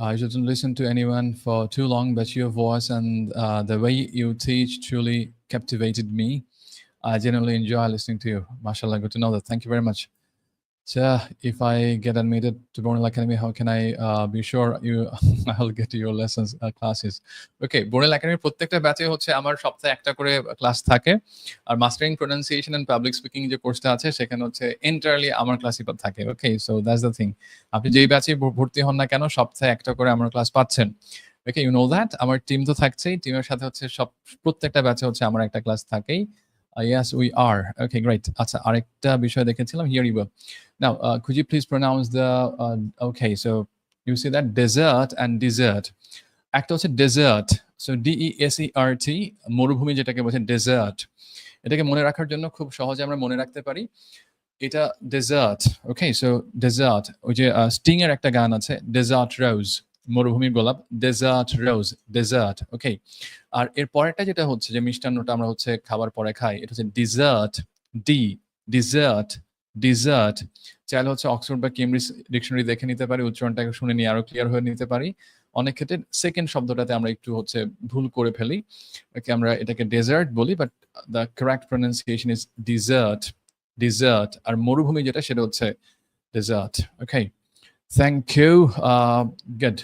I shouldn't listen to anyone for too long, but your voice and the way you teach truly captivated me. I genuinely enjoy listening to you. MashaAllah, good to know that. Thank you very much. So if I get admitted to Bornell Academy, how can I be sure I'll get to your lessons, classes? Okay, Bornell Academy প্রত্যেকটা ব্যাচে হচ্ছে আমার সপ্তাহে একটা করে class থাকে, আর mastering pronunciation and public speaking যে কোর্সটা আছে সেখানে হচ্ছে এন্টায়ারলি আমার ক্লাসই থাকে। Okay, so that's the thing. আপনি যেই ব্যাচে ভর্তি হন না কেন, সপ্তাহে একটা করে আমার ক্লাস পাচ্ছেন। ওকে, ইউ নো দ্যাট। আমার টিম তো থাকছেই, টিমের সাথে হচ্ছে প্রত্যেকটা ব্যাচে হচ্ছে আমার একটা ক্লাস থাকেই। Yes, we are. Okay, great. আচ্ছা, আরেকটা বিষয় দেখেছিলাম, here you go. Now, could you please pronounce the, okay, so you see that desert and desert. একটা হচ্ছে desert, so DESERT, মরুভূমি যেটাকে বলছে desert। এটাকে মনে রাখার জন্য খুব সহজে আমরা মনে রাখতে পারি, এটা desert। Okay, so desert, ওই যে স্টিং এর একটা গান আছে, desert rose, মরুভূমির গোলাপ, desert rose, desert। ওকে, আর এর পরেরটা যেটা হচ্ছে যে মিষ্টান্নটা আমরা হচ্ছে খাবার পরে খাই, এটা হচ্ছে dessert, dessert, dessert। চাইলে হচ্ছে অক্সফোর্ড বা কেমব্রিজ ডিকশনারি দেখে নিতে পারি, উচ্চারণটাকে শুনে নিয়ে আরো ক্লিয়ার হয়ে নিতে পারি। অনেক ক্ষেত্রে সেকেন্ড শব্দটাতে আমরা একটু হচ্ছে ভুল করে ফেলি। ওকে, আমরা এটাকে ডেজার্ট বলি, but the correct pronunciation is dessert, dessert। আর মরুভূমি যেটা সেটা হচ্ছে dessert। Okay, thank you. Good.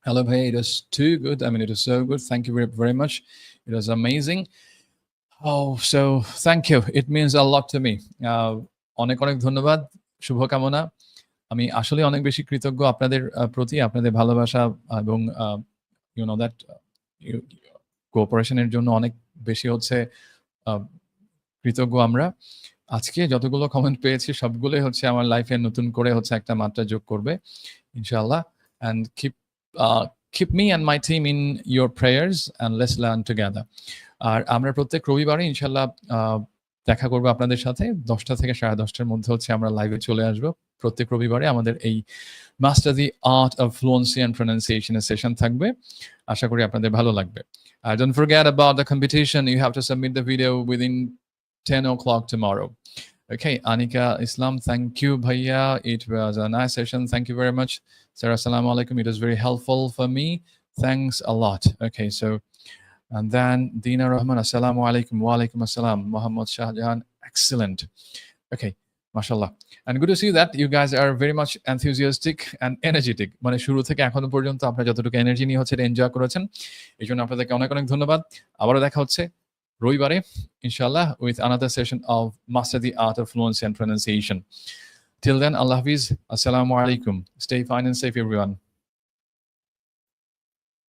Hello, hey, it was too good. I mean, it was so good. Thank you very, very much. It was amazing. Oh, so thank you. It means a lot to me. অনেক অনেক ধন্যবাদ, শুভকামনা। আমি আসলে অনেক বেশি কৃতজ্ঞ আপনাদের প্রতি, আপনাদের ভালোবাসা এবং ইউ নো দ্যাট কোঅপারেশনের জন্য অনেক বেশি হচ্ছে কৃতজ্ঞ আমরা। আজকে যতগুলো কমেন্ট পেয়েছি সবগুলোই হচ্ছে আমার লাইফে নতুন করে হচ্ছে একটা মাত্রা যোগ করবে ইনশাআল্লাহ। And keep me and my team in your prayers and let's learn together. আর আমরা প্রত্যেক রবিবারে ইনশাআল্লাহ দেখা করবো আপনাদের সাথে 10টা থেকে 10:30টার মধ্যে হচ্ছে আমরা লাইভে চলে আসবো। প্রত্যেক রবিবারে আমাদের এই master the art of fluency and pronunciation session থাকবে। আশা করি আপনাদের ভালো লাগবে। Don't forget about the competition. You have to submit the video within 10 o'clock tomorrow. Okay, Anika Islam, thank you, Bhaiya. It was a nice session. Thank you very much. Sarah, assalamu alaikum. It was very helpful for me. Thanks a lot. Okay, so, and then Dina Rahman, assalamu alaikum. Wa alaikum assalam. Muhammad Shahjahan, excellent. Okay, মাশাআল্লাহ। And good to see that you guys are very much enthusiastic and energetic. মানে শুরু থেকে এখনো পর্যন্ত আপনারা যতটুকু energy নিয়ে হচ্ছে এনজয় করেছেন। এজন্য আপনাদেরকে অনেক, অনেক ধন্যবাদ। আবারও দেখা হচ্ছে রবিবারে ইনশাআল্লাহ with another session of Master the Art of Fluency and Pronunciation. Till then, Allah Hafiz. Assalamu alaikum. Stay fine and safe, everyone.